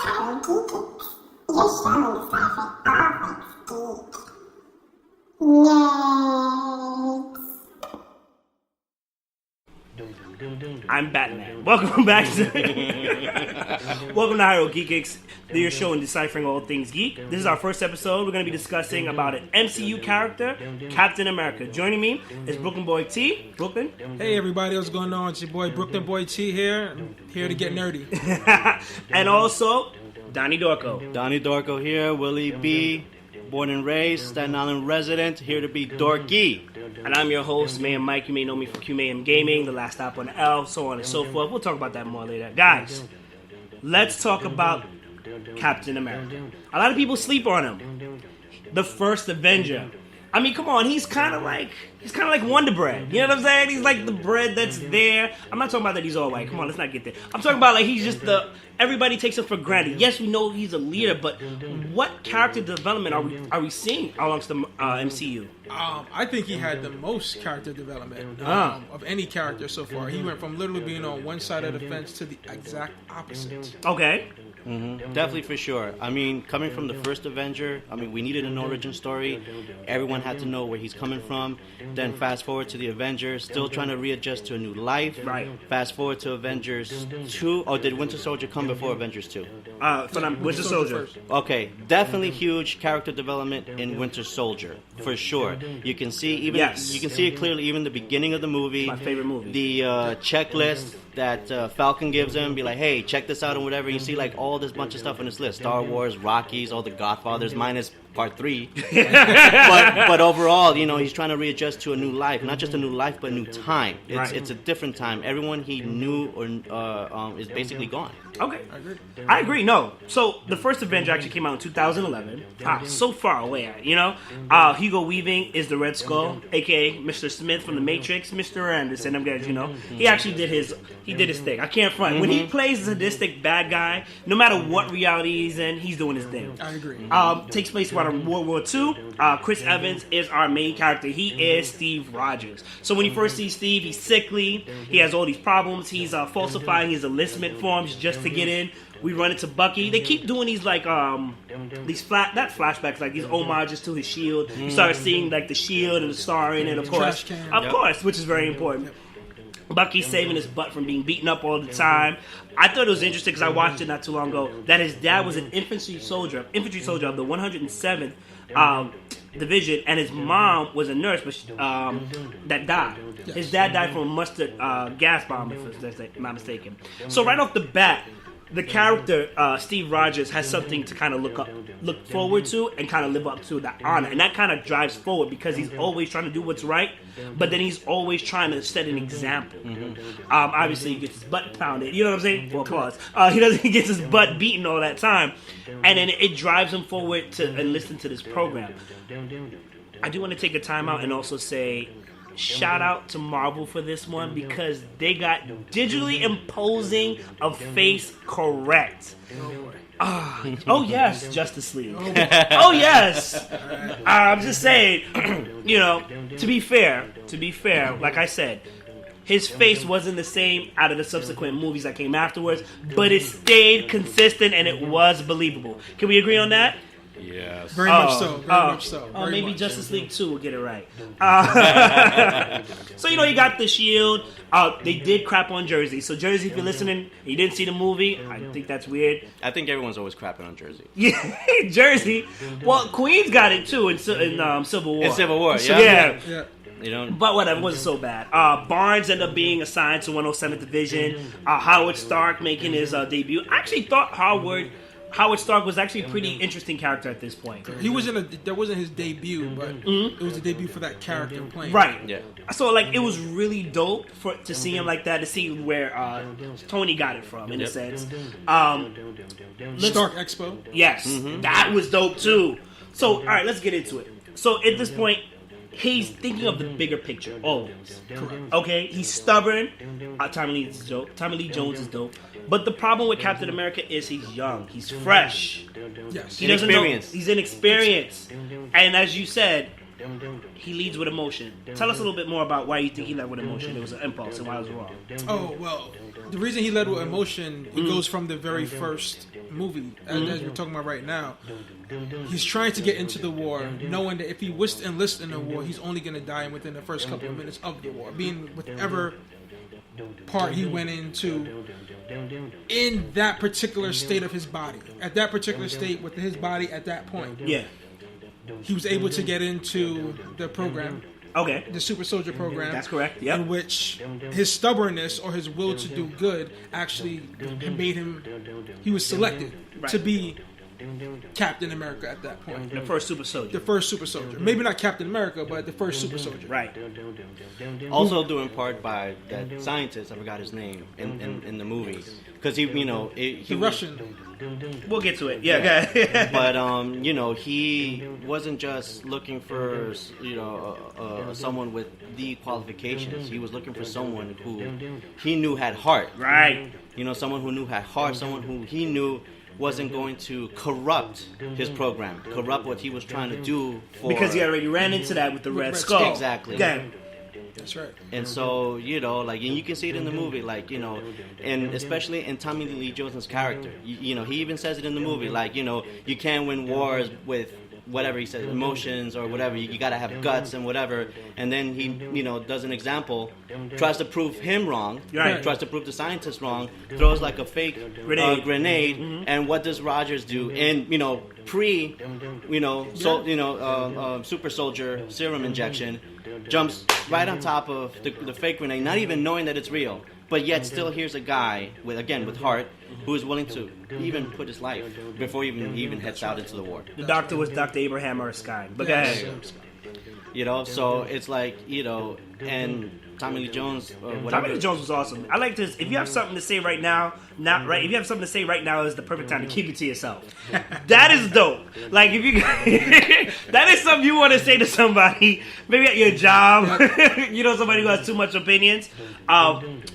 HieroGeekics. Your show is laughing all things geek. Next. I'm Batman. Welcome back to Welcome to HieroGeekics, your show in deciphering all things geek. This is our first episode. We're going to be discussing about an MCU character, Captain America. Joining me is Brooklyn Boy T. Brooklyn. Hey everybody, what's going on? It's your boy Brooklyn Boy T here. I'm here to get nerdy. And also, Donny Dorko. Donny Dorko here, Willie B. Born and raised, Staten Island resident, here to be Dorky. And I'm your host, Mayhem Mike. You may know me from Mayhem Gaming, The Last Stop on the L, so on and so forth. We'll talk about that more later. Guys, let's talk about Captain America. A lot of people sleep on him. The first Avenger. I mean, come on, he's kind of like Wonder Bread. You know what I'm saying? He's like the bread that's there. I'm not talking about that he's all white. Come on, let's not get there. I'm talking about like he's just everybody takes him for granted. Yes, we know he's a leader, but what character development are we seeing amongst the MCU? I think he had the most character development of any character so far. He went from literally being on one side of the fence to the exact opposite. Okay. Mm-hmm. Definitely, for sure. I mean, coming from the first Avenger, I mean, we needed an origin story. Everyone had to know where he's coming from. Then fast forward to the Avengers, still trying to readjust to a new life. Right. Fast forward to Avengers 2. Oh, did Winter Soldier come before Avengers 2? Winter Soldier. Okay, definitely huge character development in Winter Soldier, for sure. You can see you can see it clearly even the beginning of the movie. My favorite movie. The checklist that Falcon gives him, be like, hey, check this out and whatever. You see like all this bunch of stuff on this list: Star Wars, Rockies, all the Godfathers, minus Part 3. but overall, you know, he's trying to readjust to a new life, not just a new life, but a new time. It's a different time. Everyone he knew is basically gone. Okay, I agree. No, so the first Avenger actually came out in 2011. So far away, you know. Hugo Weaving is the Red Skull, aka Mr. Smith from the Matrix. Mr. Anderson, them guys, you know, he actually did his thing. I can't front. When he plays a sadistic bad guy, no matter what reality he's in, he's doing his thing. I agree. Takes place around World War II. Chris Evans is our main character. He is Steve Rogers. So when you first see Steve, he's sickly. He has all these problems. He's falsifying his enlistment forms just to get in. We run into Bucky. They keep doing these like these flashbacks, like these homages to his shield. You start seeing like the shield and the star in it, of course, which is very important. Bucky's saving his butt from being beaten up all the time. I thought it was interesting because I watched it not too long ago that his dad was an infantry soldier of the 107th division, and his mom was a nurse, but that died. His dad died from a mustard gas bomb, if I'm not mistaken. So right off the bat, the character Steve Rogers has something to kind of look forward to and kind of live up to, that honor, and that kind of drives forward because he's always trying to do what's right, but then he's always trying to set an example. Obviously, he gets his butt pounded. You know what I'm saying? For applause. He gets his butt beaten all that time, and then it drives him forward to and listen to this program. I do want to take a time out and also say, shout out to Marvel for this one because they got digitally imposing a face correct. Oh yes, Justice League. Oh yes. I'm just saying, you know, to be fair, like I said, his face wasn't the same out of the subsequent movies that came afterwards, but it stayed consistent and it was believable. Can we agree on that? Yes. Very much so. Maybe Justice League 2 will get it right. So, you know, you got the shield. They did crap on Jersey. So, Jersey, if you're listening and you didn't see the movie, I think that's weird. I think everyone's always crapping on Jersey. Yeah, Jersey. Well, Queens got it, too, in Civil War. In Civil War, so, yeah. You know, but whatever, it wasn't so bad. Barnes ended up being assigned to 107th Division. Howard Stark making his debut. I actually thought Howard Stark was actually a pretty interesting character at this point. That wasn't his debut, but it was a debut for that character playing. Right. Yeah. So like it was really dope to see him like that, to see where Tony got it from, in a sense. Stark Expo. Yes, that was dope too. So all right, let's get into it. So at this point, he's thinking of the bigger picture always. Correct. Okay, he's stubborn. Tommy Lee Jones is dope. But the problem with Captain America is he's young. He's fresh. Yes. He doesn't know. He's inexperienced. And as you said, he leads with emotion. Tell us a little bit more about why you think he led with emotion. It was an impulse and why it was wrong. Oh, well, the reason he led with emotion, it goes from the very first movie, as we're talking about right now. He's trying to get into the war, knowing that if he was to enlist in the war, he's only going to die within the first couple of minutes of the war, being whatever part he went into in that particular state of his body. At that particular state with his body at that point. Yeah. He was able to get into the program. Okay. The super soldier program. That's correct. Yep. In which his stubbornness or his will to do good actually made him. He was selected to be Captain America at that point. The first super soldier. The first super soldier. Maybe not Captain America, but the first super soldier. Right. Also due in part by that scientist, I forgot his name, in the movie. Because he The Russian. We'll get to it. Yeah. Okay. But he wasn't just looking for someone with the qualifications. He was looking for someone who he knew had heart. Right. Someone who knew had heart. Someone who he knew wasn't going to corrupt his program, corrupt what he was trying to do. Because he already ran into that with the Red Skull. Exactly. Okay. That's right. And so, and you can see it in the movie, and especially in Tommy Lee Jones' character. He even says it in the movie, you can't win wars with whatever he says, emotions or whatever. You gotta have guts and whatever. And then he, does an example, tries to prove him wrong, right. Tries to prove the scientist wrong, throws like a fake grenade. Mm-hmm. And what does Rogers do? And super soldier serum injection, jumps right on top of the fake grenade, not even knowing that it's real. But yet still here's a guy with heart who is willing to even put his life before he even heads out into the war. The doctor was Dr. Abraham Erskine. But go ahead. So it's and Tommy Lee Jones or whatever. Tommy Lee Jones was awesome. I like this. If you have something to say right now, if you have something to say right now, is the perfect time to keep it to yourself. That is dope. Like if you, that is something you want to say to somebody, maybe at your job. Somebody who has too much opinions.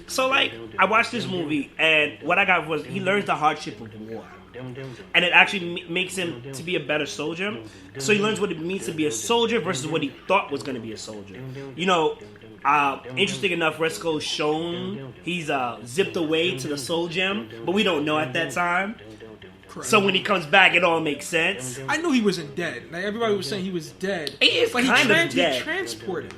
So I watched this movie, and what I got was he learns the hardship of war. And it actually makes him to be a better soldier. So he learns what it means to be a soldier versus what he thought was going to be a soldier. Interesting enough, Red Skull's shown he's zipped away to the Soul Gem, but we don't know at that time. Correct. So when he comes back, it all makes sense. I knew he wasn't dead. Everybody was saying he was dead. He is kind of dead. He transported.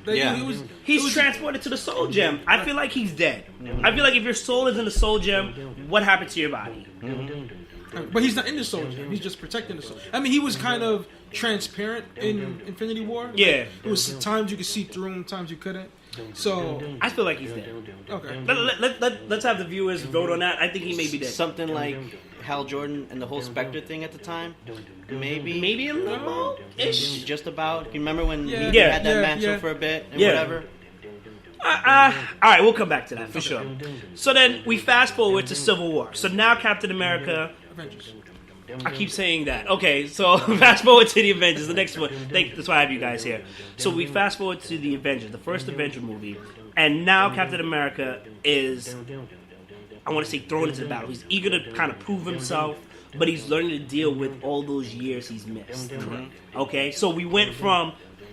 He's transported to the Soul Gem. I feel like he's dead. Mm-hmm. I feel like if your soul is in the Soul Gem, what happened to your body? Mm-hmm. But he's not in the Soul Gem. He's just protecting the soul. I mean, he was kind of transparent in Infinity War. Yeah. It was times you could see through him, times you couldn't. So I feel like he's dead. Okay. Let's have the viewers vote on that. I think he may be dead. Something like Hal Jordan and the whole Spectre thing at the time. Maybe a little ish. Just about. You remember when he Yeah. had that mantle for a bit and Yeah. whatever? All right, we'll come back to that for sure. So then we fast forward to Civil War. So now Captain America. Avengers. I keep saying that. Okay, so fast forward to the Avengers, the next one. That's why I have you guys here. So we fast forward to the Avengers, the first Avenger movie, and now Captain America is, I want to say, thrown into the battle. He's eager to kind of prove himself, but he's learning to deal with all those years he's missed. Okay, so we went from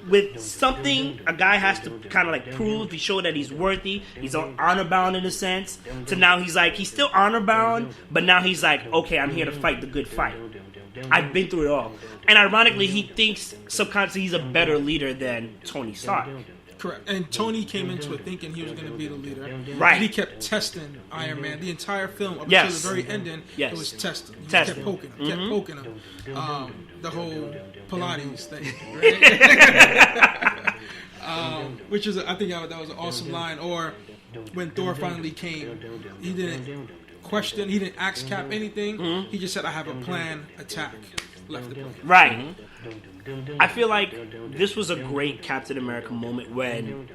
with something a guy has to kind of prove to show that he's worthy, he's honor bound in a sense, to now he's still honor bound, but now he's okay, I'm here to fight the good fight. I've been through it all. And ironically, he thinks subconsciously he's a better leader than Tony Stark. Correct. And Tony came into it thinking he was going to be the leader. Right. And he kept testing Iron Man. The entire film, up until the very ending, it was testing. He kept poking him. The whole Pilates thing. Right? Which is, I think that was an awesome line. Or when Thor finally came, he didn't question, he didn't ask Cap anything. He just said, I have a plan, attack. Left the plan. Right. I feel like this was a great Captain America moment when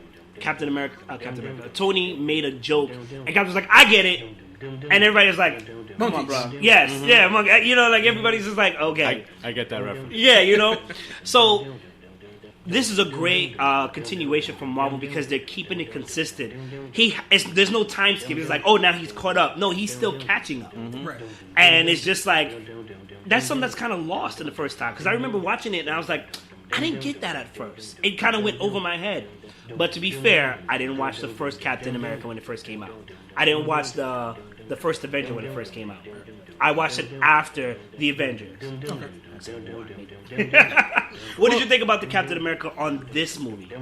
Tony made a joke, and Captain was like, I get it. And everybody's like, come on, bro. Yes, yeah, monkey. Everybody's just like, okay. I get that reference. Yeah, So, this is a great continuation from Marvel because they're keeping it consistent. There's no time skip. It's like, oh, now he's caught up. No, he's still catching up. Right. And it's just like, that's something that's kind of lost in the first time. Because I remember watching it and I was like, I didn't get that at first. It kind of went over my head. But to be fair, I didn't watch the first Captain America when it first came out. I didn't watch the first Avenger when it first came out. I watched it after the Avengers. What did you think about the Captain America on this movie?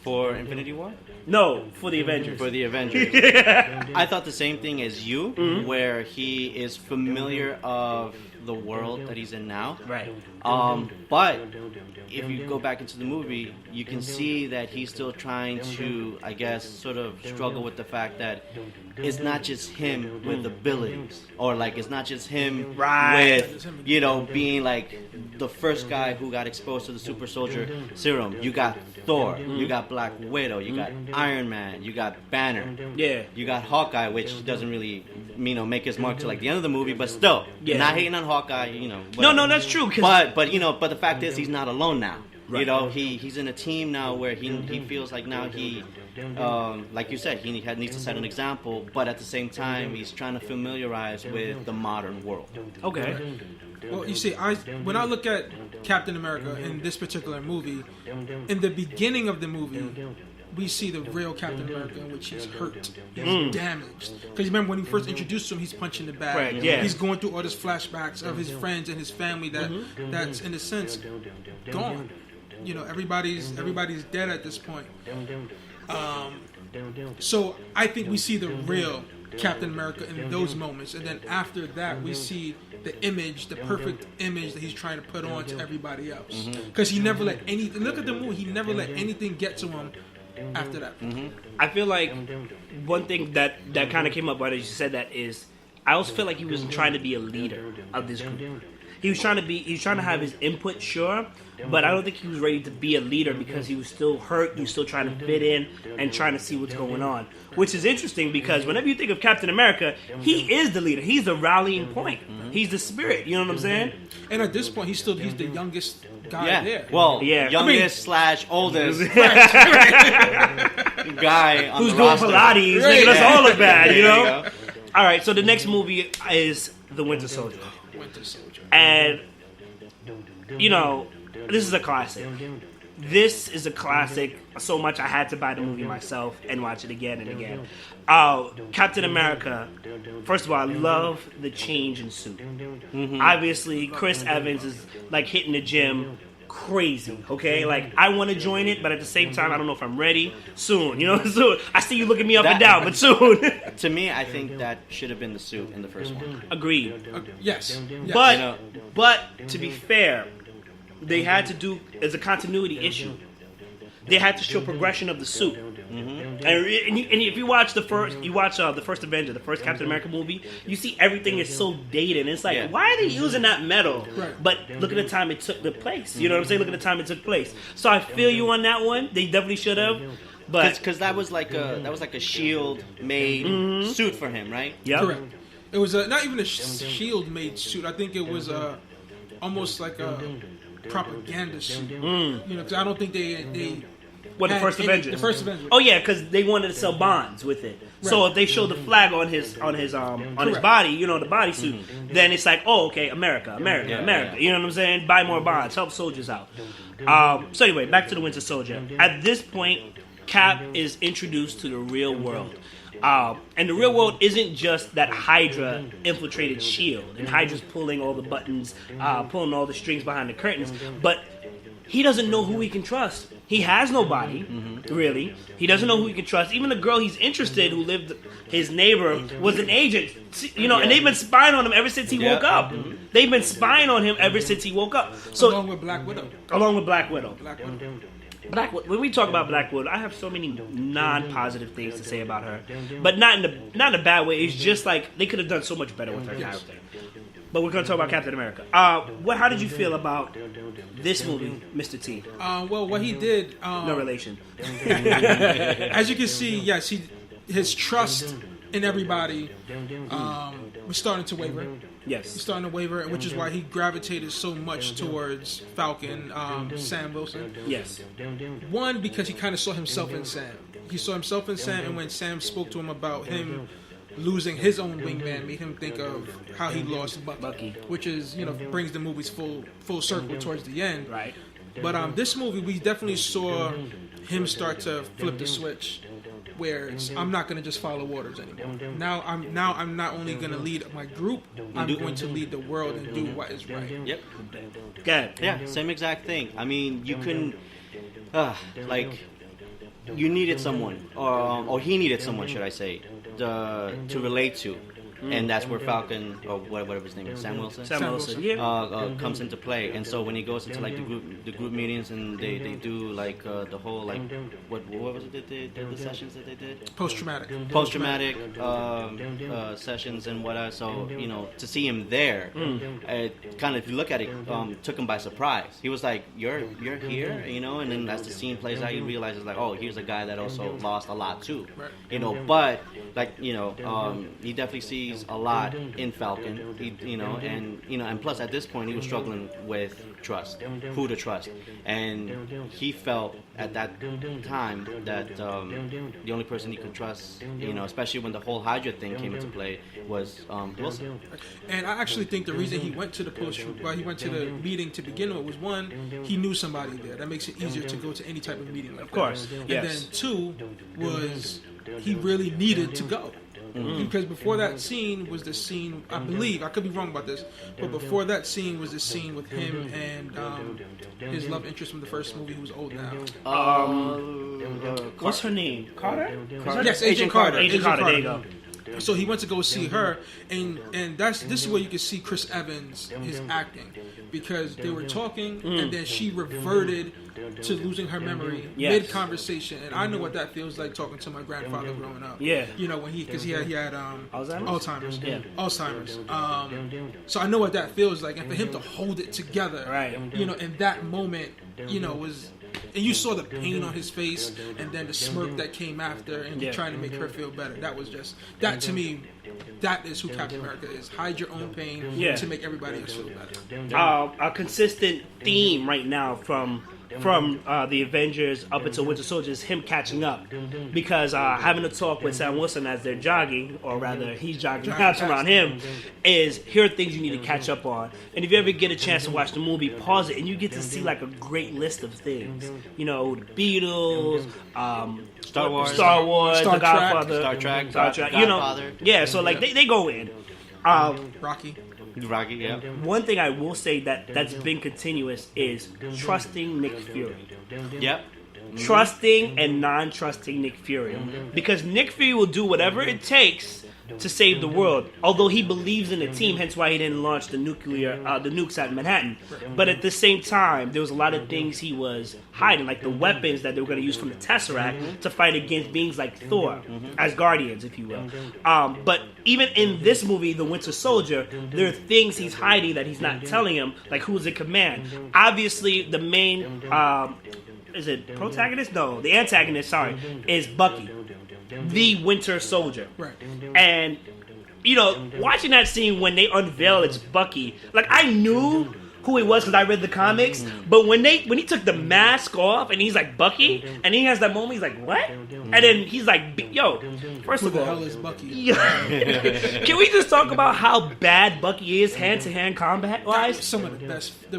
For Infinity War? No, for the Avengers. For the Avengers. I thought the same thing as you, where he is familiar of the world that he's in now. Right. But if you go back into the movie, you can see that he's still trying to, I guess, sort of struggle with the fact that it's not just him with abilities, or like it's not just him with, you know, being like the first guy who got exposed to the super soldier serum. You got Thor, you got Black Widow, you got Iron Man, you got Banner, you got Hawkeye, which doesn't really, you know, make his mark to like the end of the movie, but still, not hating on Hawkeye, you know. No, that's true. But you know, but the fact is, he's not alone now. Right. You know, he's in a team now where he feels like now he, like you said, he needs to set an example, but at the same time, he's trying to familiarize with the modern world. Okay. Well, you see, when I look at Captain America in this particular movie, in the beginning of the movie, we see the real Captain America in which he's hurt, he's damaged. Because remember when he first introduced him, he's punching the bag. Right, yeah. He's going through all these flashbacks of his friends and his family that's in a sense gone. You know, everybody's dead at this point. So I think we see the real Captain America in those moments, and then after that we see the image, the perfect image that he's trying to put on to everybody else. Because he never let anything. Look at the movie. He never let anything get to him after that. I feel like one thing that kind of came up when you said that is, I also feel like he was trying to be a leader of this group. He was trying to have his input, sure, but I don't think he was ready to be a leader because he was still hurt. He was still trying to fit in and trying to see what's going on, which is interesting because whenever you think of Captain America, he is the leader. He's the rallying point. He's the spirit. You know what I'm saying? And at this point, he's the youngest guy there. Well, youngest / oldest guy on who's the doing roster. Pilates, making us all look bad. You know. All right, so the next movie is The Winter Soldier. And, you know, this is a classic. This is a classic so much I had to buy the movie myself and watch it again and again. Captain America, first of all, I love the change in suit. Obviously, Chris Evans is like hitting the gym crazy, okay? Like, I want to join it, but at the same time, I don't know if I'm ready. Soon, you know? Soon. I see you looking me up and down, but soon. To me, I think that should have been the suit in the first one. Agreed. Yes. But to be fair, they had to do, as a continuity issue, they had to show progression of the suit. And if you watch the first Avenger, the first Captain America movie, you see everything is so dated. And it's like, why are they using that metal? Right. But look at the time it took the place. You know what I'm saying? Look at the time it took place. So I feel you on that one. They definitely should have. But because that was like a Shield made suit for him, right? Yeah. Correct. It was not even a Shield made suit. I think it was almost like a propaganda suit. You know, because I don't think they What, the first Avenger? The first Avenger. Oh yeah, because they wanted to sell bonds with it. Right. So if they show the flag on his body, you know, the bodysuit, then it's like, oh, okay, America. Yeah. You know what I'm saying? Buy more bonds, help soldiers out. So anyway, back to the Winter Soldier. At this point, Cap is introduced to the real world. And the real world isn't just that Hydra infiltrated S.H.I.E.L.D. and Hydra's pulling all the buttons, pulling all the strings behind the curtains, but he doesn't know who he can trust. He has nobody, really. He doesn't know who he can trust. Even the girl he's interested, who lived, his neighbor, was an agent. You know, and they've been spying on him ever since he woke up. They've been spying on him ever since he woke up. So along with Black Widow. When we talk about Black Widow, I have so many non-positive things to say about her, but not in a bad way. It's just like they could have done so much better with her character. But we're going to talk about Captain America. How did you feel about this movie, Mr. T? Well, what he did... no relation. As you can see, yes, his trust in everybody was starting to waver. Yes. He's starting to waver, which is why he gravitated so much towards Falcon, Sam Wilson. Yes. One, because he kind of saw himself in Sam. He saw himself in Sam, and when Sam spoke to him about him losing his own wingman made him think of how he lost Bucky. Which is, brings the movies full circle towards the end. Right. But this movie, we definitely saw him start to flip the switch, where I'm not going to just follow orders anymore. Now I'm not only going to lead my group, I'm going to lead the world and do what is right. Yep. Good. Yeah, same exact thing. I mean, you couldn't, you needed someone, or he needed someone, should I say, to relate to. And that's where Falcon, or whatever his name is, Sam Wilson, yeah, comes into play. And so when he goes into like the group meetings and they do like the whole like what was it the sessions that they did, post traumatic sessions and whatnot. So to see him there, it kind of, if you look at it, took him by surprise. He was like, you're here, and then as the scene plays out, he realizes like, oh, here's a guy that also lost a lot too, but like he definitely sees a lot in Falcon, and plus at this point he was struggling with trust, who to trust, and he felt at that time that the only person he could trust, especially when the whole Hydra thing came into play, was Wilson. And I actually think the reason he went to the meeting to begin with was, one, he knew somebody there. That makes it easier to go to any type of meeting like that. Of course, yes. And then two was he really needed to go. Because before that scene was the scene, I believe, I could be wrong about this, but before that scene was the scene with him and his love interest from the first movie, who's old now. What's her name? Carter? Yes, Agent Carter. Agent Carter, there you go. So he went to go see her, and this is where you can see Chris Evans, his acting, because they were talking, and then she reverted to losing her memory mid-conversation, and I know what that feels like, talking to my grandfather growing up. Yeah. Because he had Alzheimer's. Yeah. Alzheimer's. So I know what that feels like, and for him to hold it together, right? In that moment, was. And you saw the pain on his face, and then the smirk that came after, and trying to make her feel better. That was just to me. That is who Captain America is. Hide your own pain to make everybody else feel better. A consistent theme right now from the Avengers up until Winter Soldier is him catching up, because having a talk with Sam Wilson as they're jogging, or rather he's jogging past around him, is here are things you need to catch up on. And if you ever get a chance to watch the movie, pause it and you get to see like a great list of things. The Beatles, Star Wars, The Godfather, Star Trek, Godfather. So like they go in. Rocky, yeah. One thing I will say that's been continuous is trusting Nick Fury. Yep. Trusting and non-trusting Nick Fury. Because Nick Fury will do whatever it takes to save the world, although he believes in the team, hence why he didn't launch the nukes at Manhattan. But at the same time, there was a lot of things he was hiding, like the weapons that they were going to use from the Tesseract to fight against beings like Thor, as guardians, if you will. But even in this movie, The Winter Soldier, there are things he's hiding that he's not telling him, like who's in command. Obviously, the main, is it protagonist? No, the antagonist, is Bucky, the Winter Soldier. Right. And, watching that scene when they unveil it's Bucky, like, I knew who he was because I read the comics, but when he took the mask off and he's like Bucky, and he has that moment, he's like, what? And then he's like, yo, first Who of the all, hell is Bucky? Can we just talk about how bad Bucky is hand-to-hand combat-wise? Some of the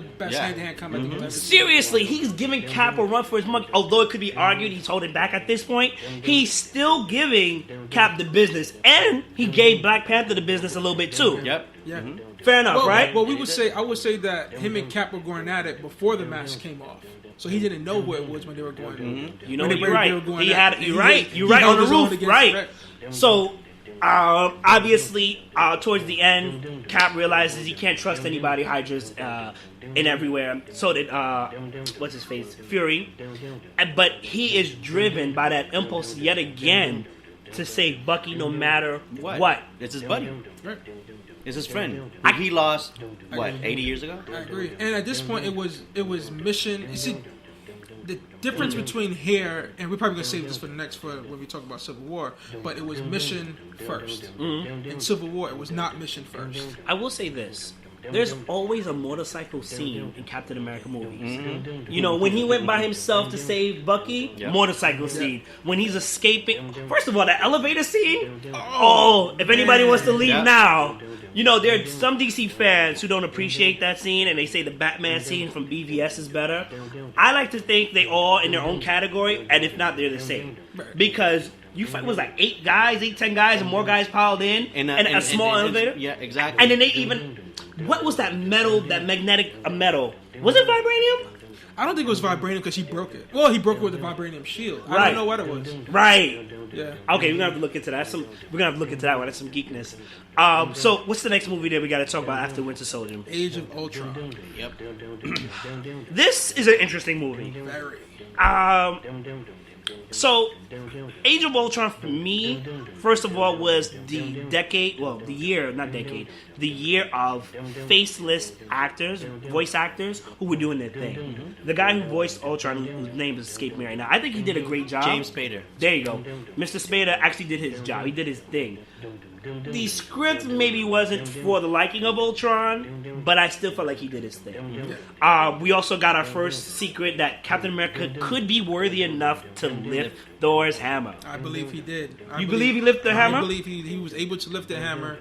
best hand-to-hand combat you've ever seen. Seriously, he's giving Cap a run for his money. Although it could be argued he's holding back at this point, he's still giving Cap the business, and he gave Black Panther the business a little bit too. Yep. Yeah. Fair enough, right? Well, I would say that him and Cap were going at it before the mask came off. So he didn't know who it was when they were going. You're right. You're right on the roof, right? So, obviously, towards the end, Cap realizes he can't trust anybody. Hydra's in everywhere. So did what's his face, Fury. But he is driven by that impulse yet again to save Bucky, no matter what. It's his buddy. Right. It's his friend. He lost 80 years ago. I agree. And at this point, it was mission. You see, the difference between here, and we're probably gonna save this for when we talk about Civil War. But it was mission first. In Civil War, it was not mission first. I will say this: there's always a motorcycle scene in Captain America movies. You know, when he went by himself to save Bucky, motorcycle scene. When he's escaping, first of all, the elevator scene. Oh, if anybody wants to leave now, you know, there are some DC fans who don't appreciate that scene, and they say the Batman scene from BVS is better. I like to think they all in their own category, and if not, they're the same. Because you fight was like 10 guys, and more guys piled in a small elevator. Yeah, exactly. And then they even, what was that metal, that magnetic metal? Was it vibranium? I don't think it was vibranium because he broke it. Well, he broke it with the vibranium shield. I don't know what it was. Right. Yeah. Okay, we're gonna have to look into that. We're gonna have to look into that one. That's some geekness. So what's the next movie that we got to talk about after Winter Soldier? Age of Ultron. Yep. This is an interesting movie. Very. So, Age of Ultron for me, first of all, was the year of faceless actors, voice actors, who were doing their thing. The guy who voiced Ultron, whose name has escaped me right now, I think he did a great job. James Spader. There you go. Mr. Spader actually did his job. He did his thing. The script maybe wasn't for the liking of Ultron, but I still felt like he did his thing. We also got our first secret that Captain America could be worthy enough to lift Thor's hammer. I believe he did. You believe he lifted the hammer? I believe he was able to lift the hammer,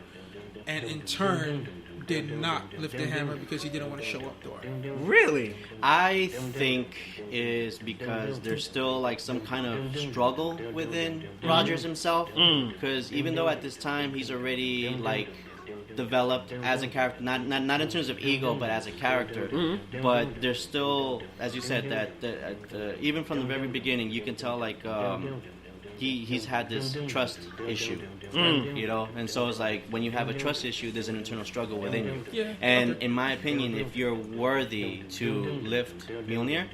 and in turn did not lift the hammer because he didn't want to show up Thor. Really? I think is because there's still like some kind of struggle within Rogers himself. Because even though at this time he's already like developed as a character, not in terms of ego, but as a character. But there's still, as you said, that even from the very beginning, you can tell like he's had this trust issue, you know, and so it's like when you have a trust issue, there's an internal struggle within you. And in my opinion, if you're worthy to lift Mjolnir,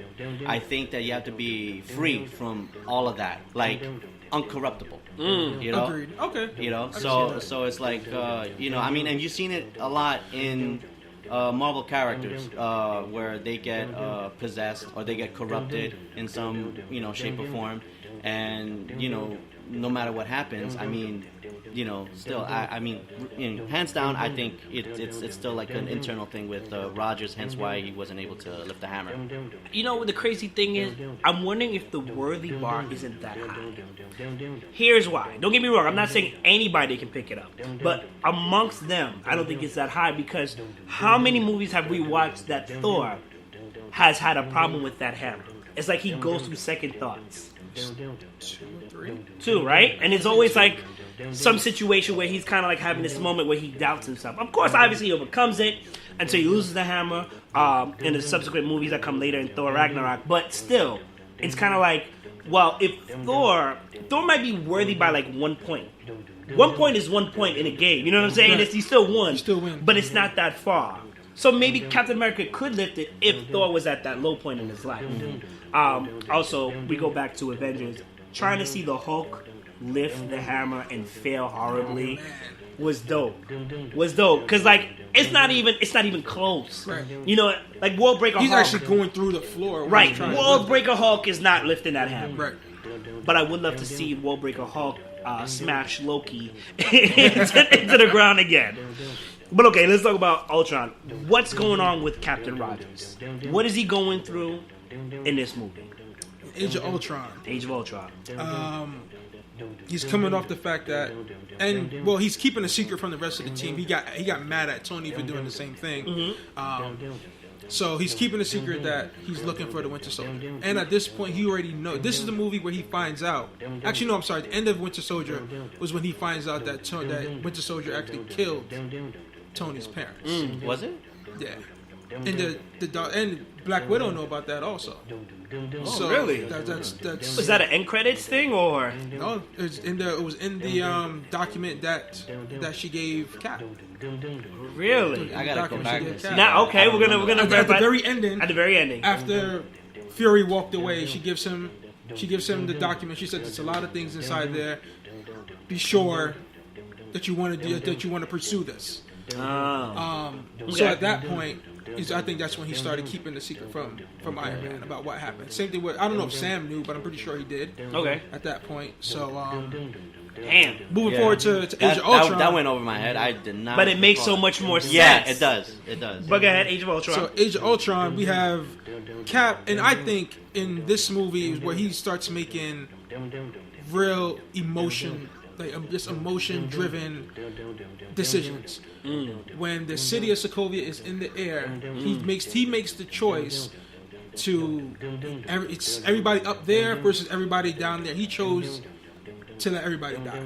I think that you have to be free from all of that, like uncorruptible. You know, Agreed. Okay. You know, so it's like you know, I mean, and you've seen it a lot in Marvel characters where they get possessed or they get corrupted in some, you know, shape or form. And, you know, no matter what happens, I mean, you know, still, I mean, you know, hands down, I think it's still like an internal thing with Rogers, hence why he wasn't able to lift the hammer. You know what the crazy thing is? I'm wondering if the worthy bar isn't that high. Here's why. Don't get me wrong, I'm not saying anybody can pick it up. But amongst them, I don't think it's that high because how many movies have we watched that Thor has had a problem with that hammer? It's like he goes through second thoughts. 2 or 3. 2, right? And it's always like some situation where he's kind of like having this moment where he doubts himself. Of course, obviously he overcomes it until he loses the hammer in the subsequent movies that come later in Thor Ragnarok. But still, it's kind of like, well, if Thor might be worthy by like 1 point. 1 point is 1 point in a game. You know what I'm saying? He still won. He still wins. But it's not that far. So maybe Captain America could lift it if Thor was at that low point in his life. Also, we go back to Avengers. Trying to see the Hulk lift the hammer and fail horribly was dope. Cause like it's not even close. Right. You know, like World Breaker Hulk. He's actually going through the floor. Right. World Breaker Hulk is not lifting that hammer. Right. But I would love to see World Breaker Hulk smash Loki into the ground again. But okay, let's talk about Ultron. What's going on with Captain Rogers? What is he going through in this movie? Age of Ultron. Age of Ultron. He's coming off the fact that, and well, he's keeping a secret from the rest of the team. He got mad at Tony for doing the same thing. So he's keeping a secret that he's looking for the Winter Soldier. And at this point, he already knows. This is the movie where he finds out. Actually, no, I'm sorry. The end of Winter Soldier was when he finds out that Winter Soldier actually killed Tony's parents. Was it? Yeah. And and Black Widow know about that also. So really? That's was that an end credits thing or? No, it was in the document that she gave Cap. Really? I gotta go back and see. Now, okay, we're gonna at the very ending. At the very ending, after Fury walked away, she gives him the document. She said there's a lot of things inside there. Be sure that you want to pursue this. So at that point, I think that's when he started keeping the secret from Iron Man about what happened. Same thing with, I don't know if Sam knew, but I'm pretty sure he did. Okay. At that point, so Damn. Moving Yeah. forward to Age That, of Ultron. that went over my head. I did not. But it makes so recall much more sense. Yeah, it does. It does. But go ahead, Age of Ultron. So Age of Ultron, we have Cap, and I think in this movie is where he starts making real emotion, like just emotion-driven decisions. When the city of Sokovia is in the air, he makes the choice to it's everybody up there versus everybody down there. He chose to let everybody die.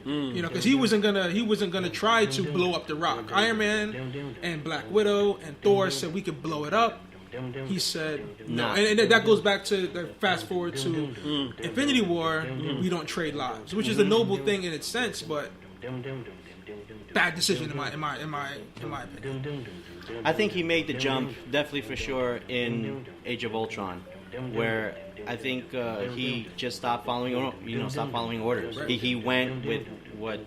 You know, because he wasn't gonna try to blow up the rock. Iron Man and Black Widow and Thor said we could blow it up. He said no, and that goes back to the fast forward to Infinity War. We don't trade lives, which is a noble thing in its sense, but bad decision in my opinion. I think he made the jump, definitely for sure, in Age of Ultron, where I think he just stopped following orders. He went with what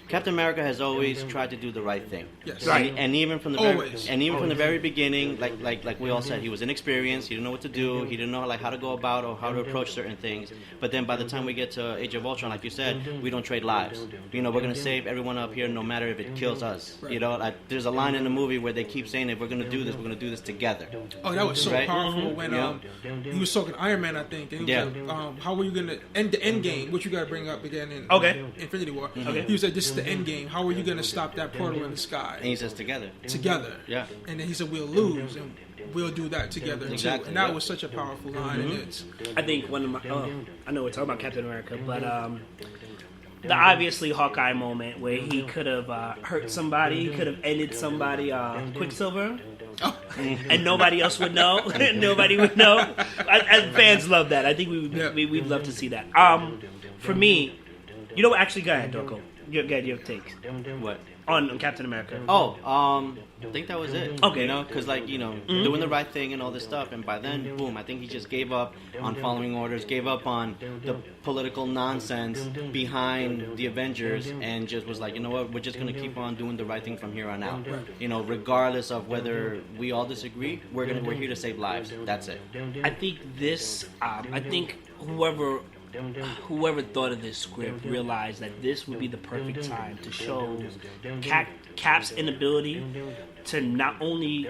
Captain America has always tried to do the right thing. Yes. Right. And even from the very beginning, like we all said, he was inexperienced. He didn't know what to do. He didn't know how to go about or how to approach certain things. But then by the time we get to Age of Ultron, like you said, we don't trade lives. We're gonna save everyone up here, no matter if it kills us. There's a line in the movie where they keep saying, if we're gonna do this, we're gonna do this together. Oh, that was so Right? powerful when he was talking Iron Man, I think, and he was like, how are you gonna end the end game, which you gotta bring up again in Infinity War. He said, this is the end game. How are you gonna stop that portal in the sky? And he says together. Yeah. And then he said, we'll lose, and we'll do that together too. And that was such a powerful line. And it's I think one of my I know we're talking about Captain America, but the obviously Hawkeye moment where he could have hurt somebody, he could have ended somebody, Quicksilver. And nobody else would know. Nobody would know. And fans love that. I think we'd love to see that. For me, actually, go ahead, Dorko. Your takes. What? On Captain America. I think that was it. Okay. Because doing the right thing and all this stuff, and by then, boom, I think he just gave up on following orders, gave up on the political nonsense behind the Avengers, and just was like, you know what, we're just gonna keep on doing the right thing from here on out. Regardless of whether we all disagree, we're here to save lives. That's it. I think whoever thought of this script realized that this would be the perfect time to show Cap's inability to not only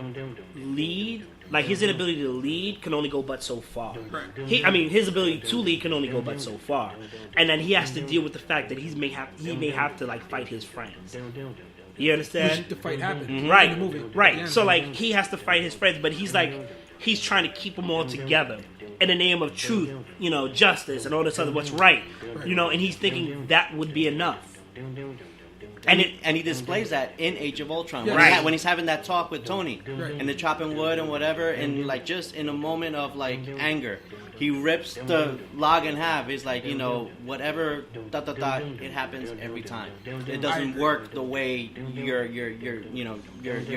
lead, like his inability to lead can only go but so far. His ability to lead can only go but so far, and then he has to deal with the fact that he may have to fight his friends. You understand? the fight happened Right, in the movie. right. So he has to fight his friends, but he's trying to keep them all together in the name of truth, justice and all this other what's right, and he's thinking that would be enough. And he displays that in Age of Ultron when he's having that talk with Tony and they're chopping wood and whatever, and just in a moment of anger, he rips the log in half. He's like, whatever, it happens every time. It doesn't work the way you're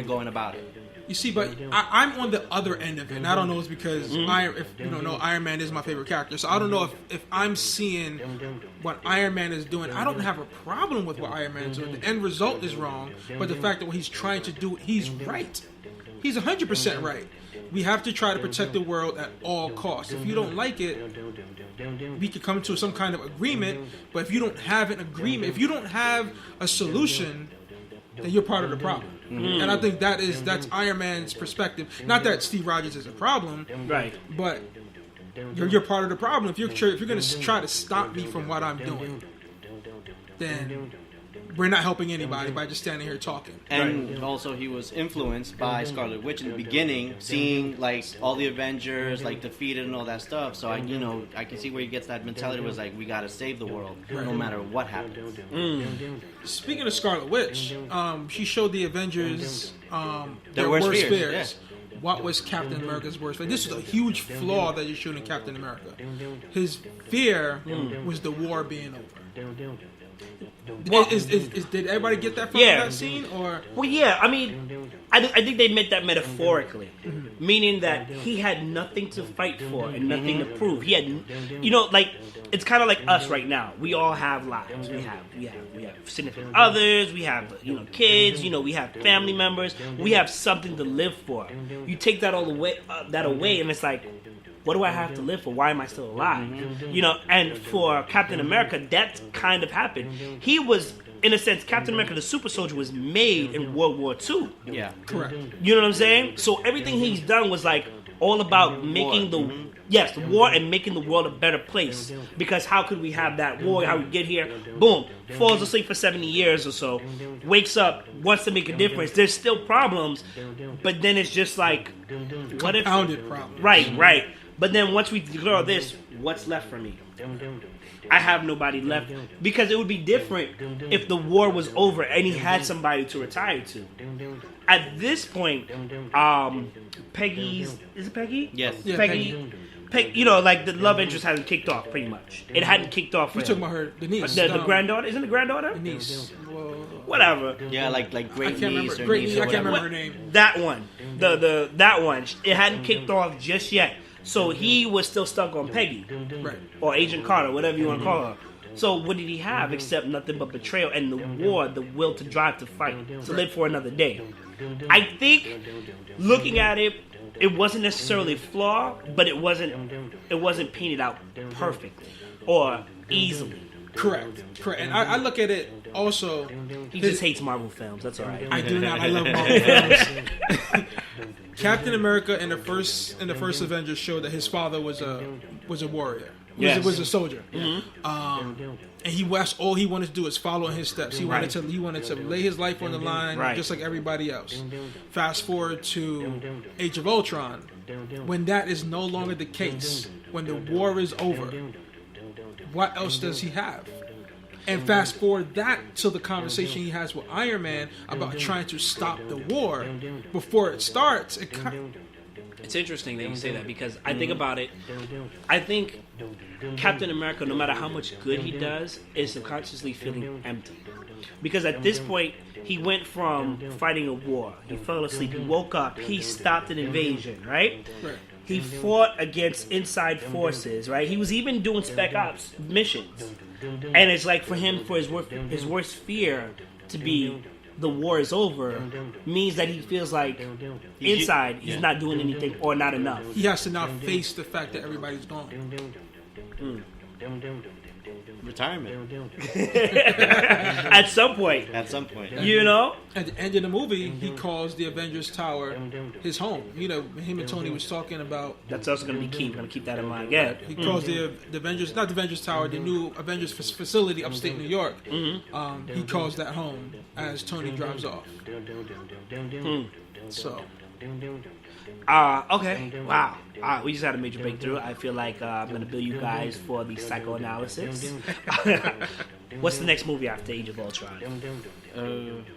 going about it. You see, but I'm on the other end of it, and I don't know if it's because if you don't know, Iron Man is my favorite character, so I don't know if I'm seeing what Iron Man is doing. I don't have a problem with what Iron Man is doing. The end result is wrong, but the fact that what he's trying to do, he's right. He's 100% right. We have to try to protect the world at all costs. If you don't like it, we could come to some kind of agreement, but if you don't have an agreement, if you don't have a solution, then you're part of the problem. And I think that's Iron Man's perspective. Not that Steve Rogers is a problem, Right. but you're part of the problem. If you're going to try to stop me from what I'm doing, then we're not helping anybody by just standing here talking. And also, he was influenced by Scarlet Witch in the beginning, seeing all the Avengers defeated and all that stuff. So I can see where he gets that mentality. Was we gotta save the world no matter what happens. Speaking of Scarlet Witch, she showed the Avengers their worst worst fears. fears. What was Captain America's worst fear? This is a huge flaw that you showed in Captain America. His fear was the war being over. Did everybody get that from that scene? Or I think they meant that metaphorically, meaning that he had nothing to fight for and nothing to prove. He had, it's kind of like us right now. We all have lives. We have significant others. We have kids. We have family members. We have something to live for. You take that away, and it's like, what do I have to live for? Why am I still alive? You know, and for Captain America, that kind of happened. He was, in a sense, Captain America, the super soldier, was made in World War II. Yeah. Correct. You know what I'm saying? So everything he's done was like all about making the war and making the world a better place. Because how could we have that war? How we get here? Boom. Falls asleep for 70 years or so. Wakes up, wants to make a difference. There's still problems, but then it's just like, what if? Compounded problem. Right. But then once we clear all this, what's left for me? I have nobody left. Because it would be different if the war was over and he had somebody to retire to. At this point, Peggy's... Is it Peggy? Yes. Yeah, Peggy, you know, like the love interest hasn't kicked off, pretty much. It hadn't kicked off for You're talking about her, the niece. the granddaughter. Isn't it granddaughter? The niece. Well, Whatever. Yeah, like I great can't niece remember. or Great niece niece. or I can't whatever. remember her name. That one. That one. It hadn't kicked off just yet. So he was still stuck on Peggy. Right. Or Agent Carter, whatever you want to call her. So what did he have except nothing but betrayal and the war, the will to drive to fight, to live for another day? I think, looking at it, it wasn't necessarily a flaw, but it wasn't painted out perfectly or easily. Correct. And I look at it also. He just hates Marvel films. That's all right. I do not. I love Marvel films. Captain America in the first Avengers showed that his father was a warrior. Was a soldier. And that's all he wanted to do is follow in his steps. He wanted to lay his life on the line, just like everybody else. Fast forward to Age of Ultron, when that is no longer the case, when the war is over, what else does he have? And fast forward that to the conversation he has with Iron Man about trying to stop the war before it starts. It's interesting that you say that because I think about it. I think Captain America, no matter how much good he does, is subconsciously feeling empty. Because at this point, he went from fighting a war. He fell asleep. He woke up. He stopped an invasion, right? He fought against inside forces, right? He was even doing Spec Ops missions. And it's like for him, for his worst fear to be the war is over means that he feels like inside he's not doing anything or not enough. He has to now face the fact that everybody's gone. Retirement. At some point. You know? At the end of the movie, he calls the Avengers Tower his home. You know, him and Tony was talking about. That's also going to be key. We're going to keep that in mind. Yeah. He calls the Avengers, not the Avengers Tower, the new Avengers facility upstate New York. He calls that home as Tony drives off. So. Okay. Wow. We just had a major breakthrough. I feel like I'm going to bill you guys for the psychoanalysis. What's the next movie after Age of Ultron?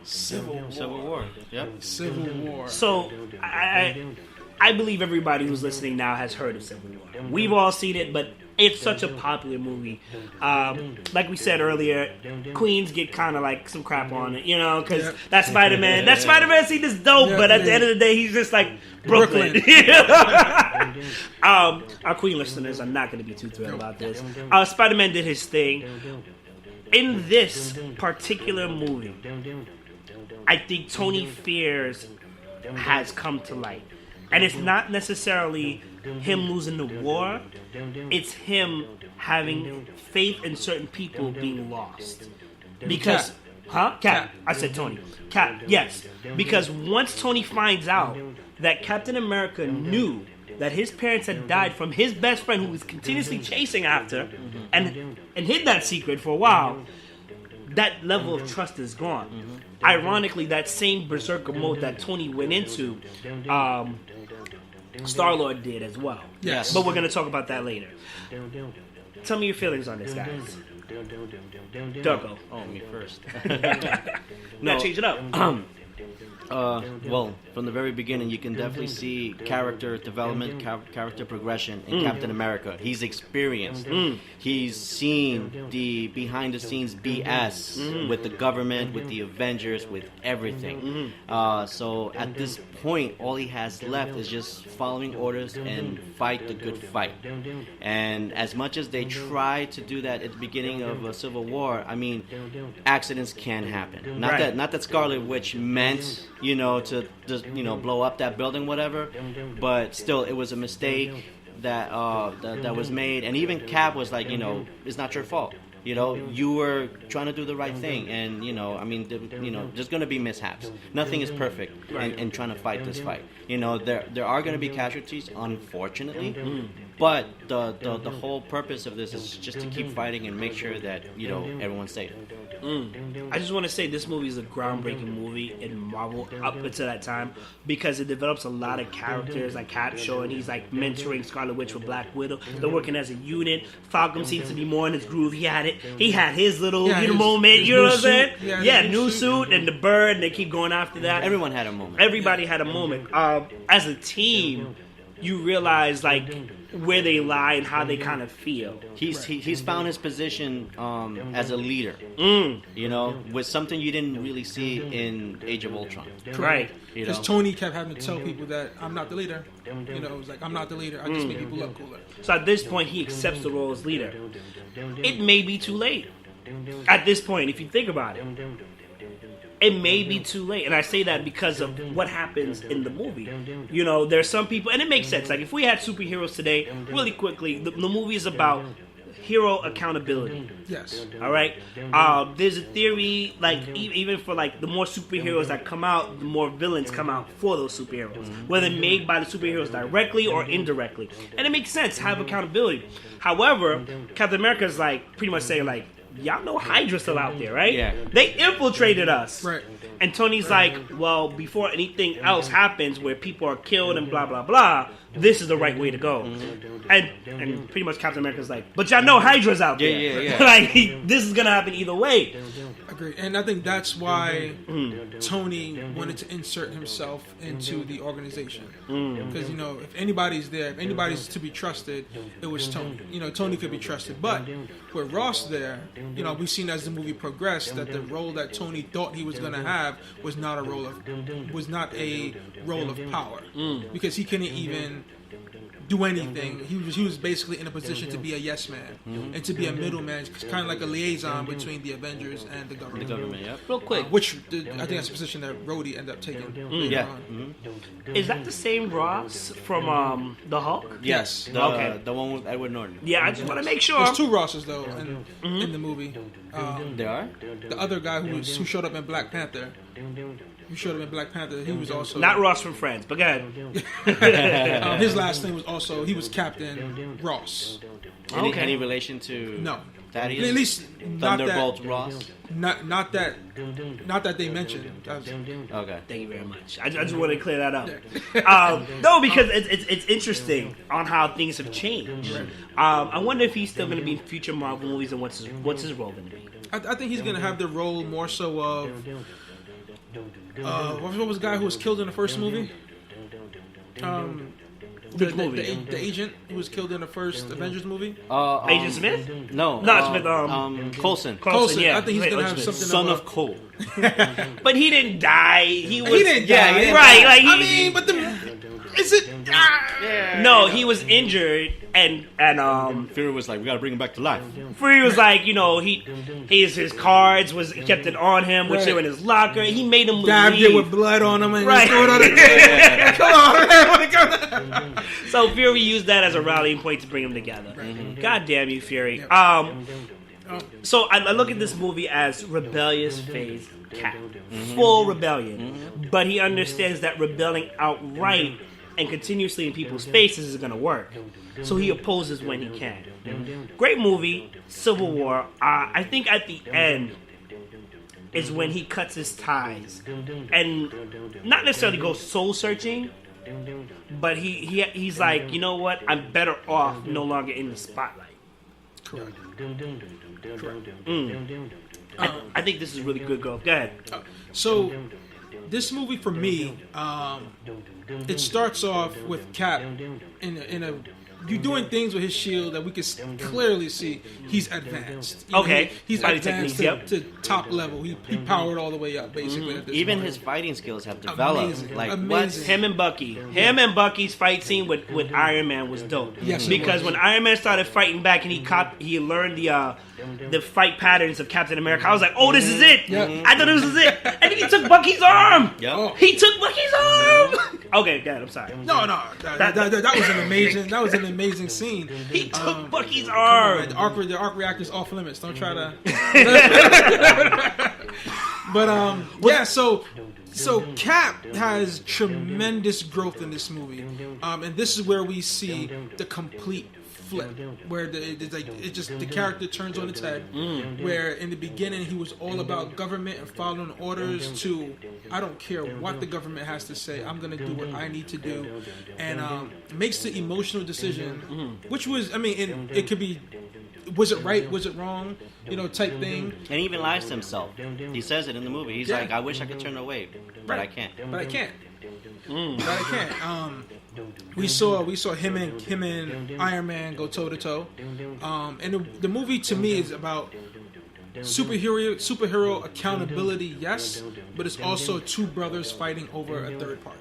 Civil War. Yep. Civil War. So, I believe everybody who's listening now has heard of Civil War. We've all seen it, but it's such a popular movie. Like we said earlier, Queens get kind of like some crap on it, you know, because that Spider-Man scene is dope, but at the end of the day, he's just like Brooklyn. Our Queen listeners are not going to be too thrilled about this. Spider-Man did his thing. In this particular movie, I think Tony Fears has come to light. And it's not necessarily him losing the war. It's him having faith in certain people being lost. Because, Cap. I said Tony. Cap, yes. Because once Tony finds out that Captain America knew that his parents had died from his best friend who was continuously chasing after and hid that secret for a while, that level of trust is gone. Ironically, that same berserker mode that Tony went into, Star-Lord did as well. Yes. But we're going to talk about that later. Tell me your feelings on this, guys. Dorko. Oh, me first. Now change it up. Well, from the very beginning, you can definitely see character development, character progression in Captain America. He's experienced. He's seen the behind-the-scenes BS with the government, with the Avengers, with everything. So at this point, all he has left is just following orders and fight the good fight. And as much as they try to do that at the beginning of a Civil War, I mean, accidents can happen. Not that Scarlet Witch meant, to just, blow up that building, whatever. But still, it was a mistake. that was made, and even Cap was like, it's not your fault. You were trying to do the right thing, and there's going to be mishaps. Nothing is perfect in trying to fight this fight. There are going to be casualties, unfortunately, but the whole purpose of this is just to keep fighting and make sure that everyone's safe. I just want to say this movie is a groundbreaking movie in Marvel up until that time because it develops a lot of characters like Cap showing he's like mentoring Scarlet Witch with Black Widow. They're working as a unit. Falcon seems to be more in his groove. He had his little moment. You know what I'm saying? Yeah, new suit and the bird. And they keep going after that. Everyone had a moment. Everybody had a moment. As a team, you realize like where they lie and how they kind of feel. He's found his position as a leader. With something you didn't really see in Age of Ultron. Right. Because Tony kept having to tell people that I'm not the leader. It was like, I'm not the leader. I just make people look cooler. So at this point, he accepts the role as leader. It may be too late. At this point, if you think about it. It may be too late, and I say that because of what happens in the movie. There's some people, and it makes sense. Like, if we had superheroes today, really quickly, the movie is about hero accountability. Yes. All right? There's a theory, like, even for, like, the more superheroes that come out, the more villains come out for those superheroes, whether made by the superheroes directly or indirectly. And it makes sense to have accountability. However, Captain America is, like, pretty much saying, like, y'all know Hydra's still out there, right? Yeah. They infiltrated us. Right. And Tony's like, well, before anything else happens where people are killed and blah, blah, blah, this is the right way to go. And pretty much Captain America's like, but y'all know Hydra's out there. Yeah. Like, this is going to happen either way. Agreed. And I think that's why Tony wanted to insert himself into the organization. Because, if anybody's there, if anybody's to be trusted, it was Tony. Tony could be trusted. But with Ross there, we've seen as the movie progressed that the role that Tony thought he was going to have was not a role of power. Because he couldn't even do anything. He was basically in a position to be a yes man and to be a middleman, kind of like a liaison between the Avengers and the government. Yeah. Real quick. Which I think that's a position that Rhodey ended up taking. Yeah. Is that the same Ross from The Hulk? Yes. The one with Edward Norton. Yeah, I just want to make sure. There's two Rosses though in the movie. There are? The other guy who showed up in Black Panther. He was also Not Ross from Friends, but go ahead. his last name was also, he was Captain Ross. Any relation to No. Thaddeus? At least not Thunderbolt that, Ross? Not that they mentioned. Okay. Thank you very much. I just want to clear that up. No, because it's interesting on how things have changed. I wonder if he's still going to be in future Marvel movies and what's his role going to be. I think he's going to have the role more so of what was the guy who was killed in the first movie? The agent who was killed in the first Avengers movie? Agent Smith? No. Smith. Colson. Coulson, yeah. I think he's going to have something Son of Cole. But he didn't die. He didn't die. Right. Like, but is it? No, he was injured, and Fury was like, we got to bring him back to life. Fury was like, his cards was kept it on him, which they were in his locker. He made him dabbed leave. it with blood on him and Right. threw it on it. Come on, man. So Fury used that as a rallying point to bring them together. God damn you, Fury. So I look at this movie as rebellious phase Cap. Full rebellion. But he understands that rebelling outright and continuously in people's faces is going to work. So he opposes when he can. Great movie, Civil War. I think at the end is when he cuts his ties. And not necessarily goes soul searching, but he's like, you know what? I'm better off no longer in the spotlight. Correct. I think this is really good, girl. Go ahead. So, this movie for me, it starts off with Cap in a you're doing things with his shield that we can clearly see he's advanced. He's advanced to top level. He powered all the way up, basically. At this Even point. his fighting skills have developed. Amazing. Him and Bucky. Him and Bucky's fight scene with Iron Man was dope. Yes, because when Iron Man started fighting back and he learned the the fight patterns of Captain America, I was like, oh, this is it. Yeah. I thought this was it. And then he took Bucky's arm. Yep. He took Bucky's arm. Okay, Dad, I'm sorry. No, that was an amazing scene. He took Bucky's arm. The arc reactor's off limits. Don't try to. But yeah. So Cap has tremendous growth in this movie, and this is where we see the complete flip, where the character turns on its head. Where in the beginning he was all about government and following orders to, I don't care what the government has to say, I'm gonna do what I need to do, and makes the emotional decision, which was, I mean, it could be, was it right, was it wrong, type thing. And he even lies to himself. He says it in the movie. He's like, I wish I could turn away, but I can't. But I can't. We saw him and Iron Man go toe to toe, and the movie to me is about superhero accountability, yes, but it's also two brothers fighting over a third party.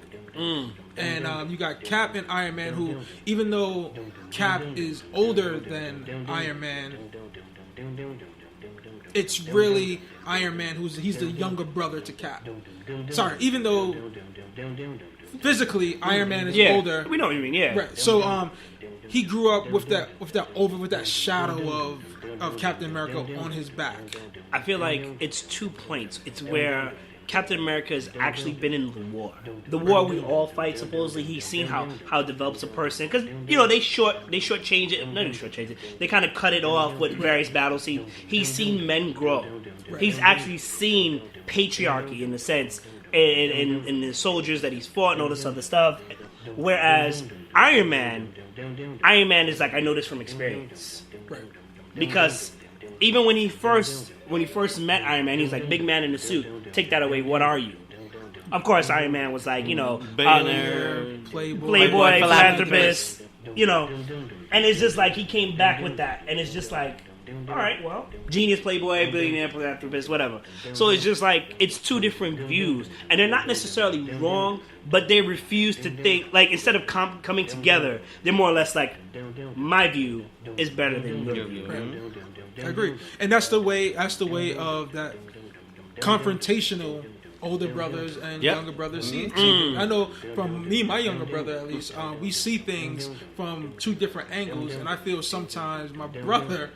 And you got Cap and Iron Man, who, even though Cap is older than Iron Man, it's really Iron Man he's the younger brother to Cap. Sorry, even though physically Iron Man is older. We know what you mean, yeah. Right. So he grew up with that shadow of Captain America on his back. I feel like it's 2 points. It's where Captain America has actually been in the war. The war we all fight, supposedly. He's seen how it develops a person. Because, they shortchange it. No, they shortchange it. They kind of cut it off with various battle scenes. He's seen men grow. He's actually seen patriarchy, in the sense, in the soldiers that he's fought and all this other stuff. Whereas Iron Man is like, I know this from experience. Right. Because even when he first met Iron Man, he's like, big man in the suit. Take that away. What are you? Of course, Iron Man was like, billionaire, playboy, philanthropist, and it's just like he came back with that, and it's just like, all right, well, genius, playboy, billionaire, philanthropist, whatever. So it's just like, it's 2 different views, and they're not necessarily wrong, but they refuse to think, like, instead of coming together, they're more or less like, my view is better than your view. I agree, and that's the way of that confrontational older brothers and younger brothers see it. I know from me, my younger brother at least, we see things from 2 different angles, and I feel sometimes my brother,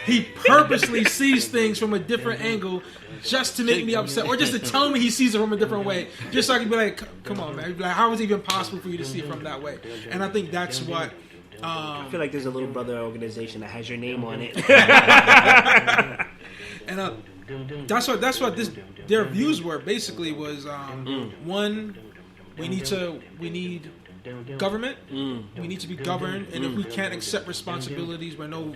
he purposely sees things from a different angle just to make me upset, or just to tell me he sees it from a different way, just so I can be like, come on, man, like, how is it even possible for you to see it from that way? And I think that's what I feel like there's a little brother organization that has your name on it. And that's what their views were, basically, was one, we need government, we need to be governed, and if we can't accept responsibilities, we're no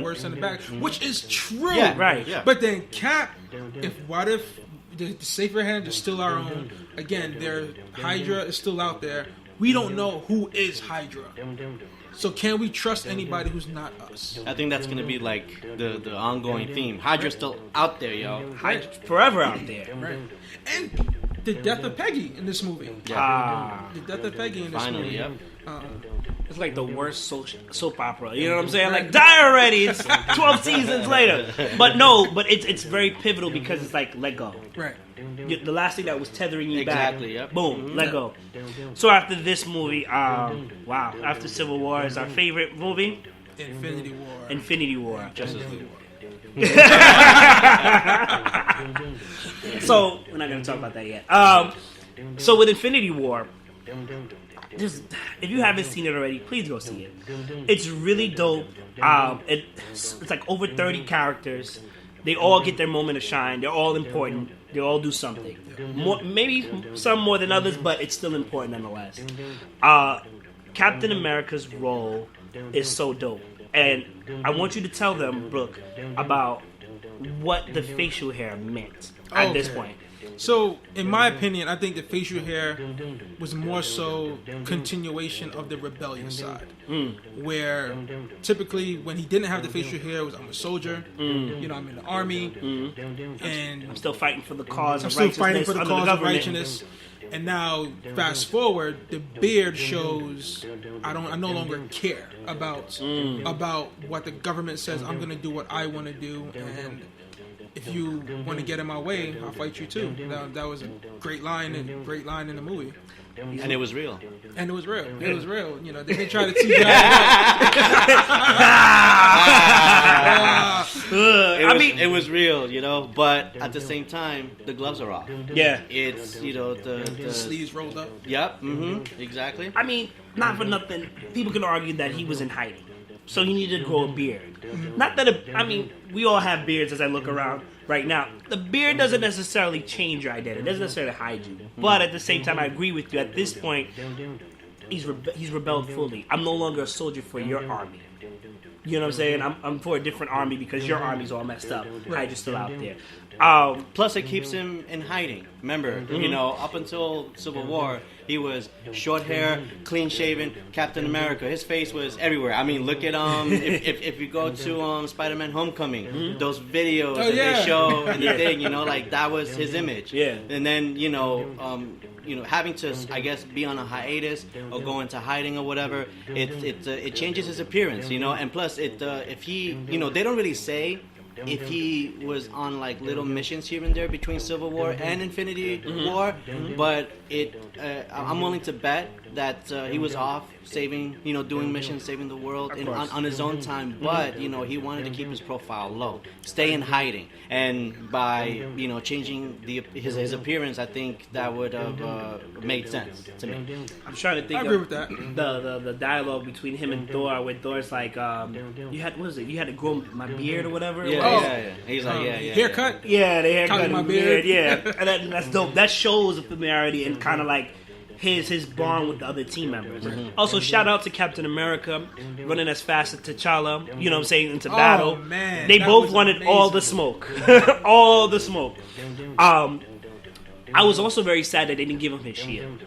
worse than the back, which is true. Yeah, right. Yeah. But then Cap, what if the safer hand is still our own? Again, their Hydra is still out there. We don't know who is Hydra. So can we trust anybody who's not us? I think that's going to be like the ongoing theme. Hydra's still out there, yo. Hydra's forever out there. Right. And the death of Peggy in this movie. Yeah. The death of Peggy in this movie. Yep. It's like the worst soap opera. You know what I'm saying? Like, die already. It's 12 seasons later. But it's very pivotal because it's like, let go. Right. The last thing that was tethering you back. Yep. Boom, let go. So after this movie, after Civil War is our favorite movie. Infinity War. Justice League. So we're not going to talk about that yet. So with Infinity War, if you haven't seen it already, please go see it. It's really dope. It's like over 30 characters. They all get their moment of shine. They're all important. They all do something. Maybe some more than others, but it's still important nonetheless. Captain America's role is so dope. And I want you to tell them, Brooke, about what the facial hair meant at this point. So, in my opinion, I think the facial hair was more so continuation of the rebellious side. Where typically when he didn't have the facial hair, it was, I'm a soldier, I'm in the army, and I'm still fighting for the cause of righteousness. righteousness. And now, fast forward, the beard shows I no longer care about what the government says. I'm gonna do what I want to do, and if you want to get in my way, I'll fight you too. That was a great line in the movie. And it was real. And it was real. It was real. You know, they didn't try to tease it It was real, you know, but at the same time, the gloves are off. Yeah. It's, you know, the sleeves rolled up. Yep, exactly. I mean, not for nothing, people can argue that he was in hiding. So he needed to grow a beard. Not that, we all have beards as I look around right now. The beard doesn't necessarily change your identity. It doesn't necessarily hide you. But at the same time, I agree with you. At this point, he's rebelled fully. I'm no longer a soldier for your army. You know what I'm saying? I'm for a different army because your army's all messed up. Hydra's still out there. Plus, it keeps him in hiding. Remember, you know, up until Civil War, he was short hair, clean shaven, Captain America. His face was everywhere. I mean, look at if you go to Spider-Man: Homecoming, those videos that they show and the thing, you know, like that was his image. Yeah. And then you know, having to, I guess, be on a hiatus or go into hiding or whatever, it changes his appearance, you know. And plus, if he, you know, they don't really say if he was on like little missions here and there between Civil War and Infinity War, but I'm willing to bet that he was off saving, you know, doing missions, saving the world on his own time. But you know, he wanted to keep his profile low, stay in hiding, and by, you know, changing his appearance, I think that would have made sense to me. I'm trying to think. I agree with that. The dialogue between him and Thor, where Thor's like, you had to grow my beard or whatever. Yeah. He's like, haircut. Yeah, the haircut Cutting my and beard. Yeah, and that's dope. That shows the familiarity and kind of like his bond with the other team members. Also, shout out to Captain America running as fast as T'Challa. You know what I'm saying, into battle. Man, they both wanted amazing. all the smoke, all the smoke. I was also very sad that they didn't give him his shield.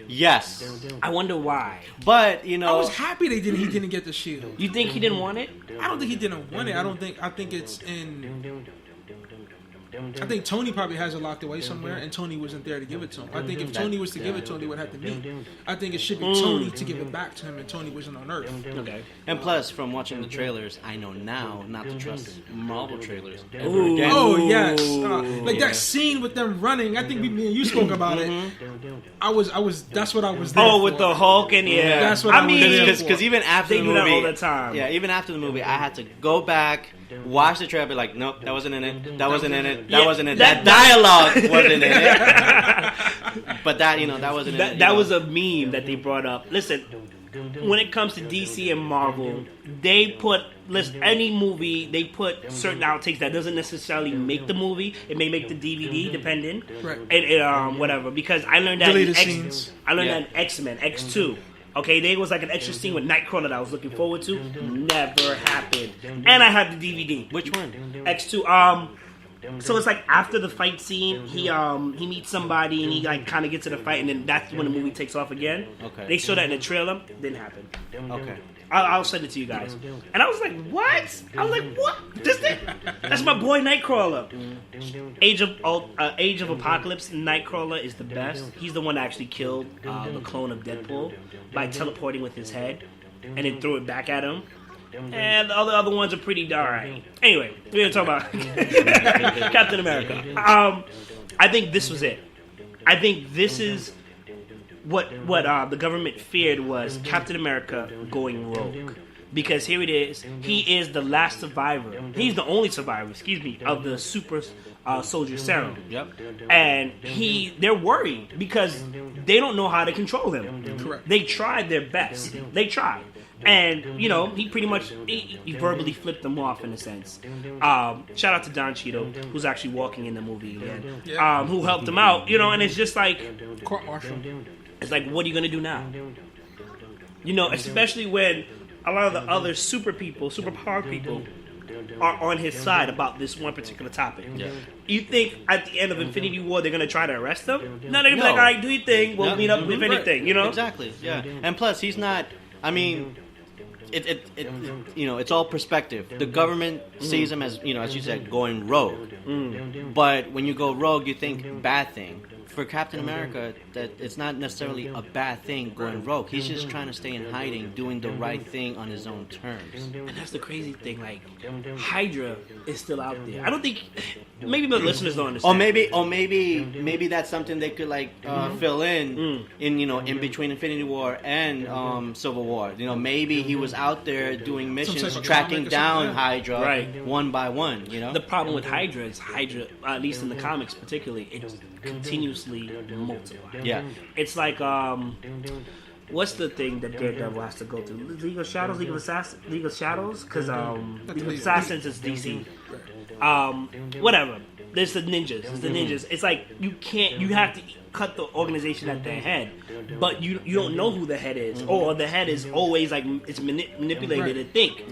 Yes. I wonder why. But, you know, I was happy he didn't get the shield. You think he didn't want it? I don't think he didn't want it. I think it's in. I think Tony probably has it locked away somewhere, and Tony wasn't there to give it to him. I think if Tony was to give it to him, they would have to meet. I think it should be Tony to give it back to him, and Tony wasn't on Earth. Okay. And plus, from watching the trailers, I know now not to trust Marvel trailers. Ooh. Oh yes, like that scene with them running. I think me and you spoke about it. I was. That's what I was there for. With the Hulk and That's what I was there for. Because even after they the do movie, that all the time. Yeah, even after the movie, I had to go back, watch the trailer, be like, nope, that wasn't in it. That wasn't in it. That wasn't in it. That dialogue wasn't in it. But that, you know, that wasn't in it. That was a meme that they brought up. Listen, when it comes to DC and Marvel, they put any movie, they put certain outtakes that doesn't necessarily make the movie. It may make the DVD, depending, Right. And whatever. Because I learned that Deleted in scenes. that in X-Men X2. Okay, there was like an extra scene with Nightcrawler that I was looking forward to. Never happened. And I have the DVD. Which one? X2. So it's like after the fight scene, he meets somebody and he like kind of gets to the fight, and then that's when the movie takes off again. Okay. They showed that in the trailer. Didn't happen. Okay. I'll send it to you guys. And I was like, what? I was like, what? That's my boy Nightcrawler. Age of Apocalypse, Nightcrawler is the best. He's the one that actually killed the clone of Deadpool by teleporting with his head and then threw it back at him. And the other ones are pretty alright. Anyway, we're gonna talk about Captain America. I think this was it. I think this is what the government feared was Captain America going rogue. Because here it is, he is the last survivor. He's the only survivor, of the super soldier serum. Yep. And they're worried because they don't know how to control him. Correct. They tried their best. They tried. And, you know, he pretty much he verbally flipped them off in a sense. Shout out to Don Cheadle, who's actually walking in the movie again, who helped him out, you know, and it's just like, Court-martial. it's like, what are you going to do now? You know, especially when a lot of the other superpowered people are on his side about this one particular topic. Yeah. You think at the end of Infinity War they're going to try to arrest him? No, they're going to be like, all right, do your thing, we'll meet up if anything, you know? Exactly, yeah. And plus, he's not, I mean, it you know, it's all perspective. The government sees him as, you know, as you said, going rogue. But when you go rogue, you think bad thing. for Captain America, that it's not necessarily a bad thing going rogue. He's just trying to stay in hiding, doing the right thing on his own terms. And that's the crazy thing. Like, Hydra is still out there. I don't think. Maybe the listeners don't understand. Maybe that's something they could like fill in in between Infinity War and Civil War. You know, maybe he was out there doing missions, tracking down Hydra one by one. You know, the problem with Hydra is at least in the comics particularly, it continuously multiplies. Yeah, it's like what's the thing that Daredevil has to go through? League of Shadows, League of Shadows, because League of Assassins is DC. Whatever. There's the ninjas. It's like you have to cut the organization at their head, but you don't know who the head is, or the head is always like it's manipulated to think,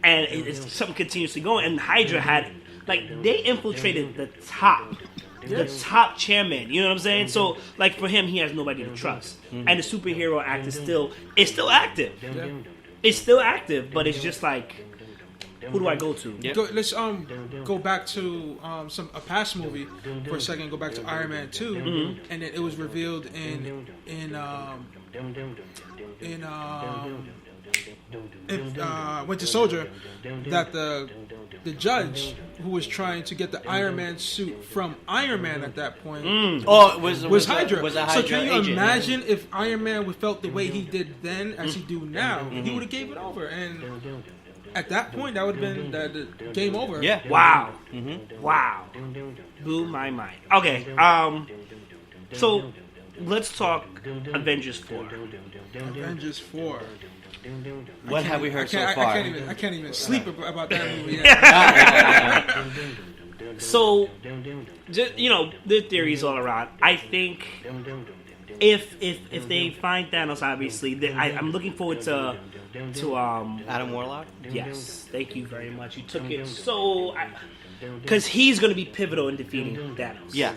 and it's something continuously going. And Hydra had they infiltrated the top. The top chairman, you know what I'm saying? So, like, for him, he has nobody to trust. And the superhero act is still active. Yeah. It's still active, but it's just like, who do I go to? Yeah. Let's go back to a past movie for a second. Go back to Iron Man 2, and then it was revealed in Winter Soldier that the judge who was trying to get the Iron Man suit from Iron Man at that point was Hydra. So can you imagine if Iron Man felt the way he did then as he do now? He would have gave it over, and at that point that would have been the game over. Yeah. Wow. Wow. Blew my mind. Okay. So let's talk Avengers 4. Avengers 4. What have we heard so far? I can't even sleep about that movie. So, the theories all around. I think if they find Thanos, obviously, I'm looking forward to Adam Warlock. Yes, thank you very much. You took it so. Because he's going to be pivotal in defeating Thanos. Yeah.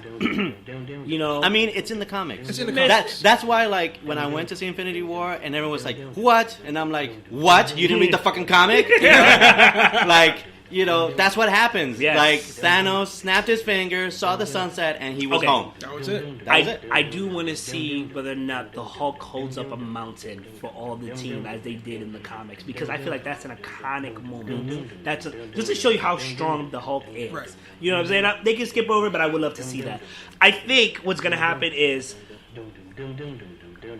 I mean, it's in the comics. It's in the comics. That's why, like, when I went to see Infinity War, and everyone was like, what? And I'm like, what? You didn't read the fucking comic? Like, that's what happens. Yes. Like, Thanos snapped his finger, saw the sunset, and he was home. That was it. I do want to see whether or not the Hulk holds up a mountain for all the team as they did in the comics, because I feel like that's an iconic moment. That's just to show you how strong the Hulk is. Right. You know what I'm saying? They can skip over it, but I would love to see that. I think what's going to happen is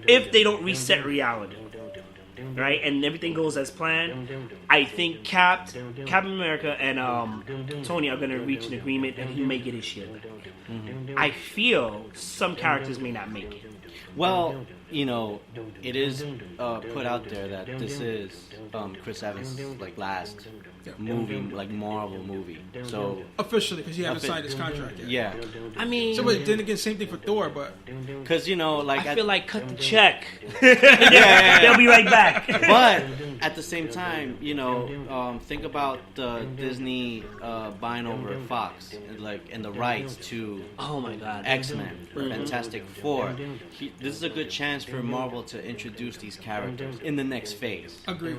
if they don't reset reality, right, and everything goes as planned, I think Captain America and Tony are going to reach an agreement, and he may get his shield back. I feel some characters may not make it. Well, it is put out there that this is Chris Evans' last movie, Marvel movie. So officially, because he hasn't signed his contract yet. Yeah. I mean, so then again, same thing for Thor, but because I feel like cut the check. Yeah. They'll be right back. But at the same time, think about Disney buying over Fox, and the rights to oh my god, X-Men, Fantastic Four. This is a good chance for Marvel to introduce these characters in the next phase. Agreed.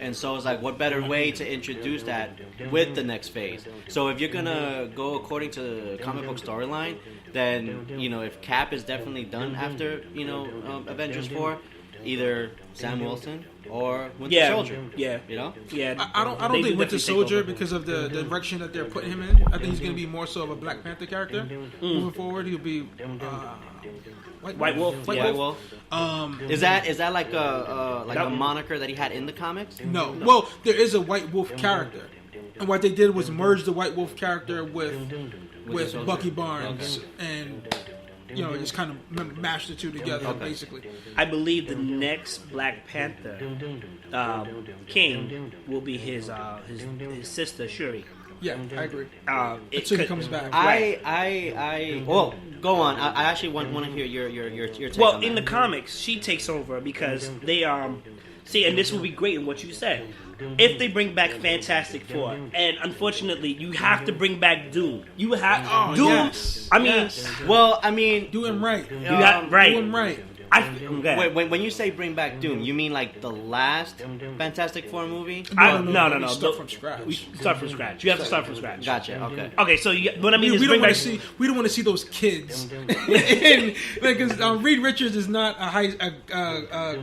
And so it's like, what better way to introduce that with the next phase? So if you're gonna go according to the comic book storyline, then if Cap is definitely done after Avengers 4, either Sam Wilson or Winter Soldier. Yeah. I don't think Winter Soldier, because of the direction that they're putting him in. I think he's going to be more so of a Black Panther character moving forward. He'll be White Wolf. Is that like a moniker that he had in the comics? No. Well, there is a White Wolf character, and what they did was merge the White Wolf character with Bucky Barnes and. Just kind of mash the two together, basically. I believe the next Black Panther king will be his sister Shuri. Yeah, I agree. Until he comes back. Well, go on. I actually want to hear your take Well, on in that. the comics, she takes over because they see, and this will be great in what you said. If they bring back Fantastic Four, and unfortunately, you have to bring back Doom. You have Doom. Yes. I mean, do him right. right. Do him right. Okay. When you say bring back Doom, you mean like the last Fantastic Four movie? No. Start from scratch. We start from scratch. You have to start from scratch. Gotcha. Okay. Okay, so what I mean is we bring don't back. we don't want to see those kids. Because Reed Richards is not a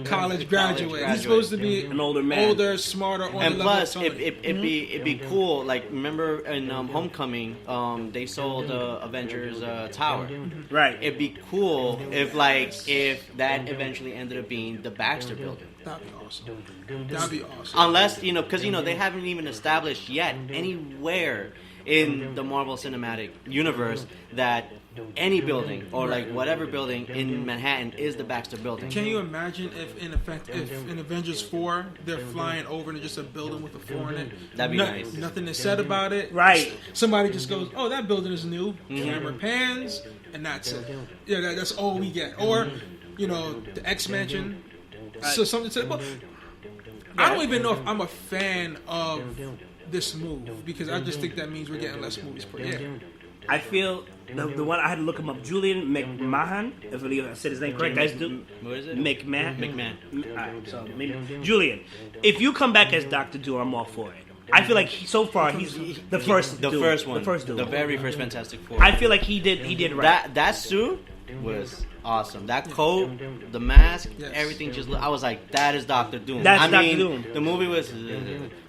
college graduate. He's supposed to be an older man, older, smarter. On And the plus, level of it'd be cool. Like, remember in Homecoming, they sold Avengers Tower. right? It'd be cool if that eventually ended up being the Baxter Building. That'd be awesome. That'd be awesome. Unless, because they haven't even established yet anywhere in the Marvel Cinematic Universe that any building or like whatever building in Manhattan is the Baxter Building. Can you imagine if in Avengers 4 they're flying over and just a building with a 4 in it? That'd be nice. Nothing is said about it. Right. Somebody just goes, "Oh, that building is new." Camera pans, and that's it. Yeah, that's all we get. Or, the X Mansion. So something said. But I don't even know if I'm a fan of this move because I just think that means we're getting less movies per year. I feel the one I had to look him up, Julian McMahon. If I said his name correct, What is it? McMahon. Alright, so maybe Julian. If you come back as Dr. Doom, I'm all for it. I feel like so far he's the first Doom. One, the first Doom, the very first Fantastic Four. I feel like he did right. That suit was awesome. That coat, the mask, everything I was like, that is Dr. Doom. That's Dr. Doom. The movie was,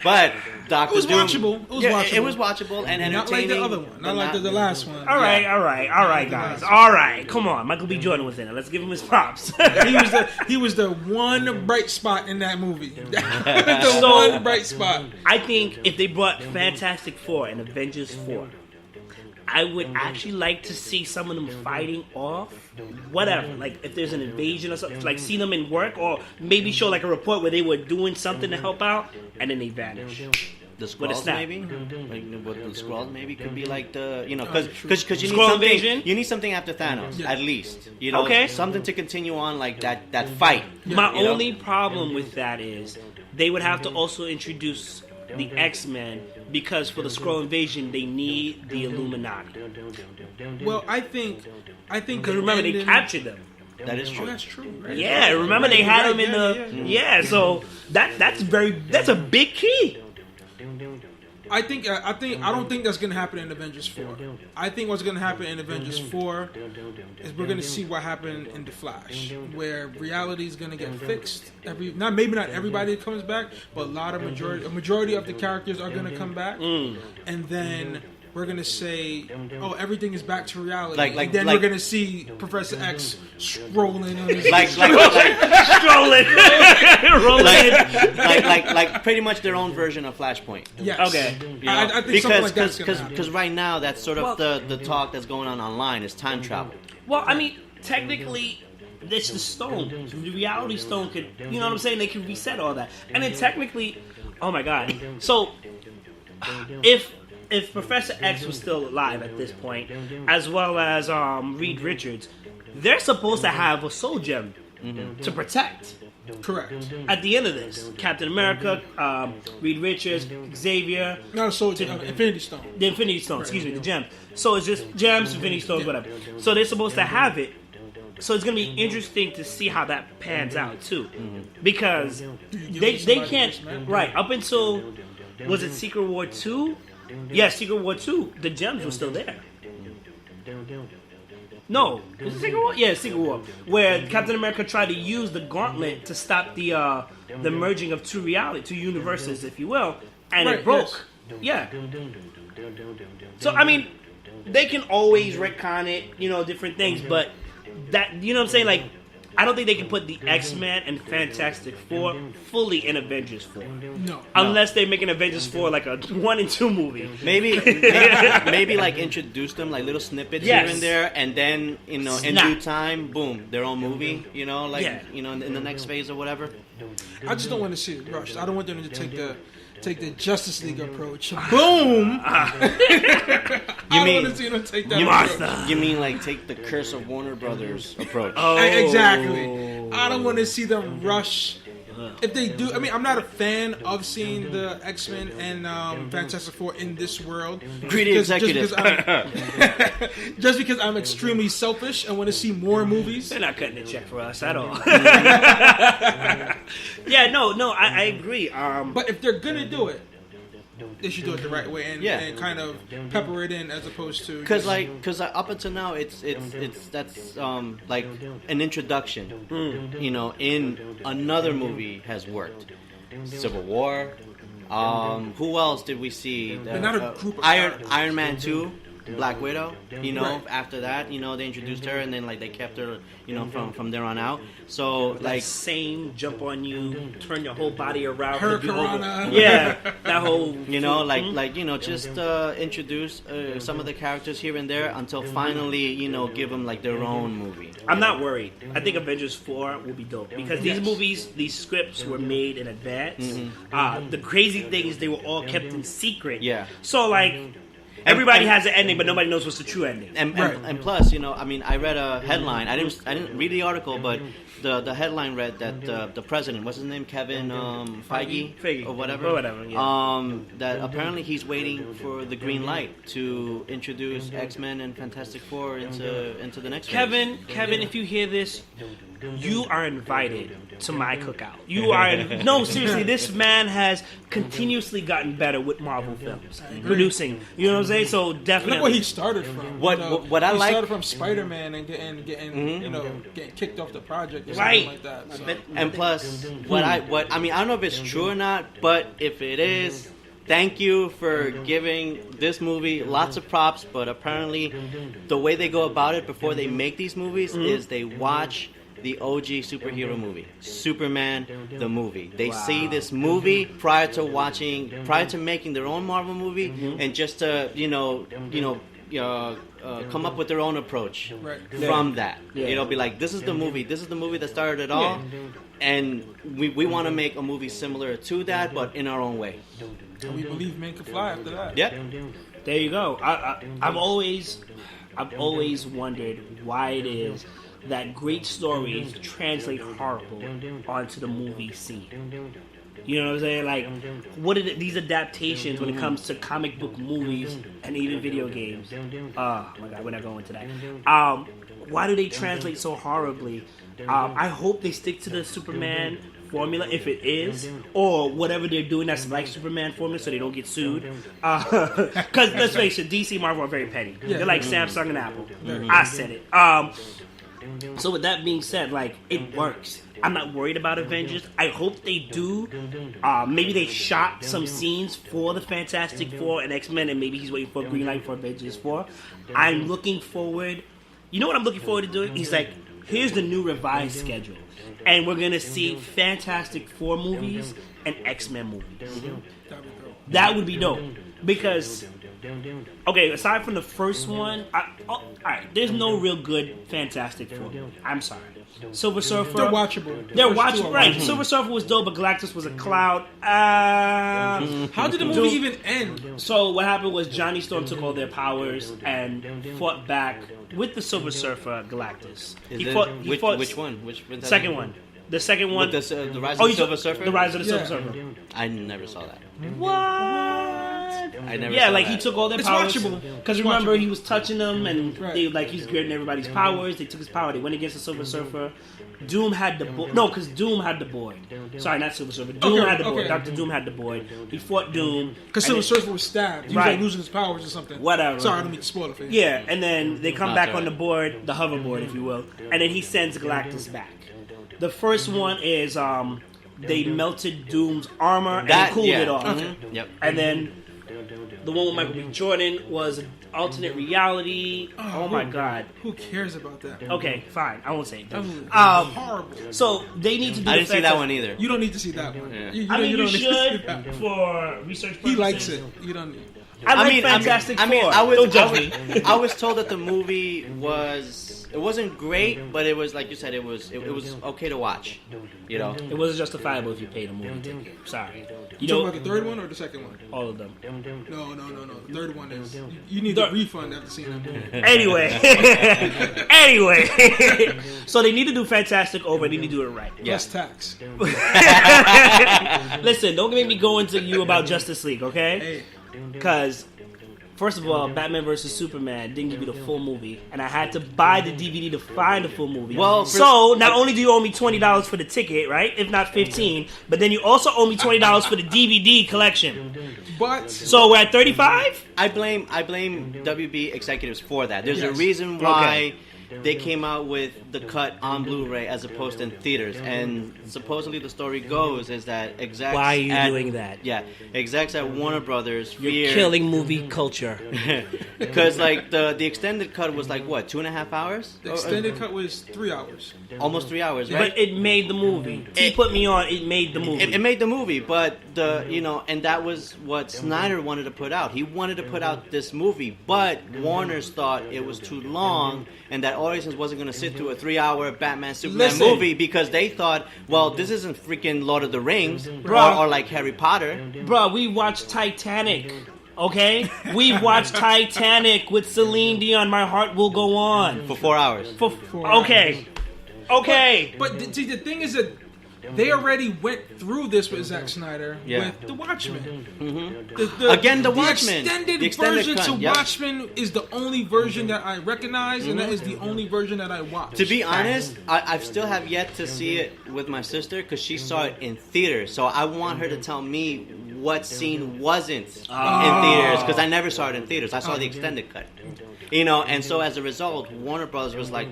but Dr. It was Doom. watchable. It was watchable and entertaining. Not like the other one. Not like the last one. All right, guys. All right, come on. Michael B. Jordan was in it. Let's give him his props. He was the one bright spot in that movie. The one bright spot. I think if they brought Fantastic Four and Avengers 4, I would actually like to see some of them fighting off whatever. Like if there's an invasion or something, like see them in work, or maybe show like a report where they were doing something to help out, and then they vanish. The Skrulls maybe, like what the Skrulls maybe could be like the because you need Skrull something. invasion? You need something after Thanos at least. Okay. Something to continue on like that fight. My only problem with that is they would have to also introduce the X-Men because for the Skrull invasion they need the Illuminati. Well, I think Because remember they captured them. That is true. Oh, that's true. Right? Yeah, remember they had them in the so that's a big key. I don't think that's going to happen in Avengers 4. I think what's going to happen in Avengers 4 is we're going to see what happened in The Flash, where reality is going to get fixed. Maybe not everybody comes back, but a majority of the characters are going to come back, and then we're going to say, oh, everything is back to reality. And then we're going to see Professor X strolling on his strolling, rolling, like pretty much their own version of Flashpoint. Yes. Okay. I think something like that's going to happen. Because right now that's sort of the talk that's going on online is time travel. Well, I mean, technically, it's the stone. The reality stone could, you know what I'm saying? They can reset all that. And then technically, oh my God. So, if Professor X was still alive at this point, as well as Reed Richards, they're supposed to have a soul gem to protect. Correct. At the end of this, Captain America, Reed Richards, Xavier, not a soul gem, Infinity Stone. The Infinity Stone, the gems. So it's just gems, Infinity Stones, whatever. So they're supposed to have it. So it's going to be interesting to see how that pans out too, because they can't up until was it Secret War 2? Yeah, Secret War 2. The gems were still there. No, was it Secret War? Yeah, Secret War, where Captain America tried to use the gauntlet to stop the merging of two universes, if you will, and it broke. Yes. Yeah. So I mean, they can always retcon it, different things, but that what I'm saying, like. I don't think they can put the X-Men and Fantastic Four fully in Avengers 4. No. Unless they make an Avengers 4 like a 1 and 2 movie. Maybe like introduce them like little snippets here and there, and then in due time, boom, their own movie. In the next phase or whatever. I just don't want to see it rushed. I don't want them to take the Justice League approach. Boom! You mean like take the Curse of Warner Brothers approach? Exactly. I don't want to see them rush if they do, I mean, I'm not a fan of seeing the X-Men and Fantastic Four in this world. Greedy executive. Just because I'm extremely selfish and want to see more movies. They're not cutting a check for us at all. Yeah, no, I agree. But if they're gonna do it, they should do it the right way and kind of pepper it in as opposed to because up until now it's that's like an introduction, you know, in another movie has worked. Civil War. Who else did we see? not a group of Iron Man 2. Black Widow, you know, after that, you know, they introduced her and then like they kept her, you know, from there on out. So like same jump on you, turn your whole body around. Her Piranha. Yeah, that whole you know, like you know, just introduce some of the characters here and there until finally, you know, give them like their own movie. I'm not worried. I think Avengers 4 will be dope because these movies, these scripts were made in advance. The crazy thing is they were all kept in secret. Yeah. So like. Everybody has an ending, but nobody knows what's the true ending. And plus, you know, I mean, I read a headline. I didn't read the article, but the headline read that the president, what's his name, Kevin Feige or whatever, yeah. That apparently he's waiting for the green light to introduce X-Men and Fantastic Four into the next. Kevin, if you hear this, you are invited to my cookout. You are no, seriously. This man has continuously gotten better with Marvel films, producing. You know what I'm saying? So definitely. Look where he started from. What I he like started from Spider-Man and getting you know, getting kicked off the project or something like that. So. And plus, what I mean, I don't know if it's true or not, but if it is. Thank you for giving this movie lots of props, but apparently the way they go about it before they make these movies is they watch the OG superhero movie, Superman the movie. They see this movie prior to making their own Marvel movie, and just to come up with their own approach from that. Yeah. You know, be like, this is the movie that started it all, and we want to make a movie similar to that, but in our own way. And we believe men can fly after that. Yep. There you go. I've always wondered why it is that great stories translate horrible onto the movie scene. You know what I'm saying? Like, what are these adaptations when it comes to comic book movies and even video games? Oh my God, we're not going into that. Why do they translate so horribly? I hope they stick to the Superman formula, if it is, or whatever they're doing that's like Superman formula, so they don't get sued. Because let's face it, DC, Marvel are very petty. They're like Samsung and Apple. I said it. So with that being said, like, it works. I'm not worried about Avengers. I hope they do. Maybe they shot some scenes for the Fantastic Four and X-Men, and maybe he's waiting for a green light for Avengers 4. I'm looking forward. You know what I'm looking forward to doing? He's like, here's the new revised schedule. And we're going to see Fantastic Four movies and X-Men movies. That would be dope. Because, okay, aside from the first one, alright, there's no real good Fantastic Four. I'm sorry. Silver Surfer. They're watchable. They're watchable, right. Silver Surfer was dope, but Galactus was a cloud. How did the movie even end? So what happened was Johnny Storm took all their powers and fought back with the Silver Surfer Galactus. Which one? Second one. The second one. With the Rise of the Silver Surfer? The Rise of the Silver Surfer. I never saw that. What? I never saw like that. He took all their It's powers. watchable. Because remember, he was touching them, and Right. they like he's getting everybody's powers. They took his power. They went against the Silver Surfer. Doom had the board. No, because Doom had the board. Sorry, not Silver Surfer. Doom had the board. Dr. Doom had the board. He fought Doom. Because Silver Surfer was stabbed. He was like losing his powers or something. Whatever. Sorry, I don't mean to spoil it for you. Yeah, and then they come back on the board, the hoverboard, if you will, and then he sends Galactus back. The first one is they melted Doom's armor and cooled it off. Okay. Yep. And then the one with Michael B. Jordan was an alternate reality. Oh my God. Who cares about that? Okay, fine. I won't say it. Horrible. So they need to do I didn't see that one either. You don't need to see that one. Yeah. You I mean, you don't need to see should that one. for research purposes. He likes it. You don't need. I like Fantastic Four. I was told that the movie was it wasn't great, but it was like you said, it was okay to watch. You know, It wasn't justifiable if you paid a movie ticket. Sorry. You talking about the third one or the second one? All of them. No. The third one is you need a refund after seeing that movie. Anyway, so they need to do Fantastic over. They need to do it right. Plus tax. Listen, don't make me go into you about Justice League, okay? Hey, Because, first of all, Batman vs. Superman didn't give you the full movie, and I had to buy the DVD to find the full movie. Well, so not only do you owe me $20 for the ticket, right? If not $15, but then you also owe me $20 for the DVD collection. but So we're at $35. I blame WB executives for that. There's a Yes. reason why they came out with the cut on Blu-ray as opposed to in theaters, and supposedly the story goes is that execs. Why are you doing that? Yeah, execs at Warner Brothers fear You're killing movie culture. because like the extended cut was like what 2.5 hours? the extended cut was 3 hours. Almost 3 hours, right? But it made the movie. He put me on. It made the movie. It made the movie, but and that was what Snyder wanted to put out. He wanted to put out this movie, but Warner's thought it was too long, and that audience wasn't going to sit through a 3-hour Batman Superman Listen. movie because they thought, well, this isn't freaking Lord of the Rings Bruh. or like Harry Potter. Bruh, we watched Titanic. Okay? We've watched Titanic with Celine Dion. My heart will go on. For 4 hours. Okay. Okay. But the thing is that they already went through this with Zack Snyder Yeah. with The Watchmen. Again, The Watchmen. The The extended version cut, to yep. Watchmen is the only version that I recognize, and that is the only version that I watched. To be honest, I still have yet to see it with my sister because she saw it in theaters. So I want her to tell me what scene wasn't in theaters because I never saw it in theaters. I saw the extended cut. And so as a result, Warner Bros. Was like,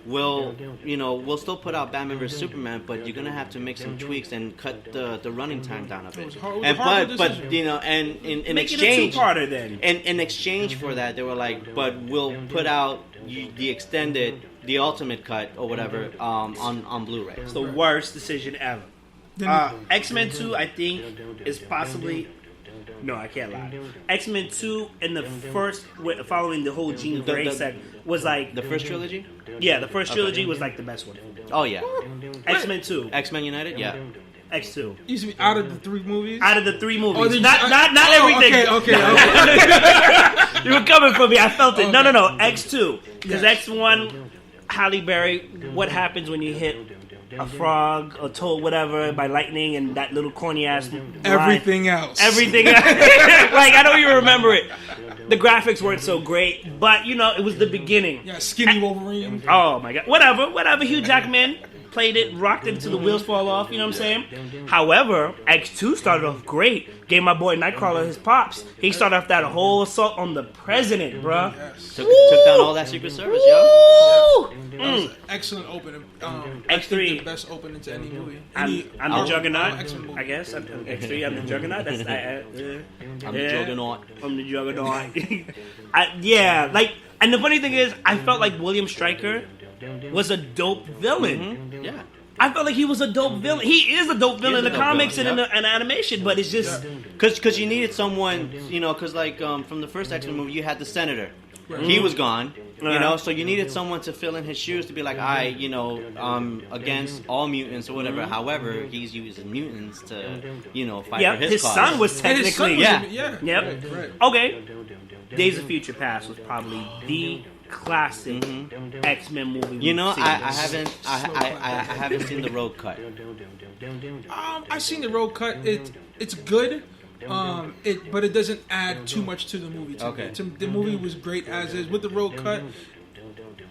we'll still put out Batman vs Superman, but you're gonna have to make some tweaks and cut the running time down a bit. It was a horrible But decision. and in Make exchange, it a two-parter then. and in exchange for that, they were like, but we'll put out the extended, the ultimate cut or whatever on Blu-ray. It's the worst decision ever. X-Men 2, I think, is possibly... No, I can't lie. X-Men 2 and the first, following the whole Jean Grey set, was like... The first trilogy? Yeah, the first trilogy was like the best one. Oh yeah, X-Men 2. X-Men United, yeah. X2. Used to be out of the 3 movies. Out of the 3 movies. Oh, did not you- everything. Okay. You were coming for me. I felt it. No. X2. Because Yes. X1, Halle Berry, what happens when you hit a frog, a toad, whatever, by lightning and that little corny ass Everything else. Everything. Like, I don't even remember it. The graphics weren't so great, but, it was the beginning. Yeah, skinny Wolverine. Oh, my God. Whatever. Hugh Jackman played it, rocked it until the wheels fall off, you know what I'm saying? However, X2 started off great. Gave my boy Nightcrawler his pops. He started off that whole assault on the president, bruh. Yes. Took down all that Secret Service, yo. Woo! That was an excellent opening. I X3. think the best opening to any movie. I'm the Marvel Juggernaut, X-Men movie. I guess. X3, I'm the Juggernaut. That's I'm the Juggernaut. I'm the Juggernaut. And the funny thing is, I felt like William Stryker was a dope villain. Yeah. I felt like he was a dope villain. He is a dope villain in the a dope comics villain, and in animation, but it's just... Because you needed someone, because like from the first X-Men movie, you had the Senator. He was gone, so you needed someone to fill in his shoes to be like, against all mutants or whatever. However, he's using mutants to, fight for his cause. son was And his son technically... was Yep. Right. Okay. Days of Future Past was probably the classic X-Men movie. we've I seen. haven't haven't seen the Road Cut. I've seen the road cut. It's good. But it doesn't add too much to the movie. Okay. The movie was great as is. With the road cut,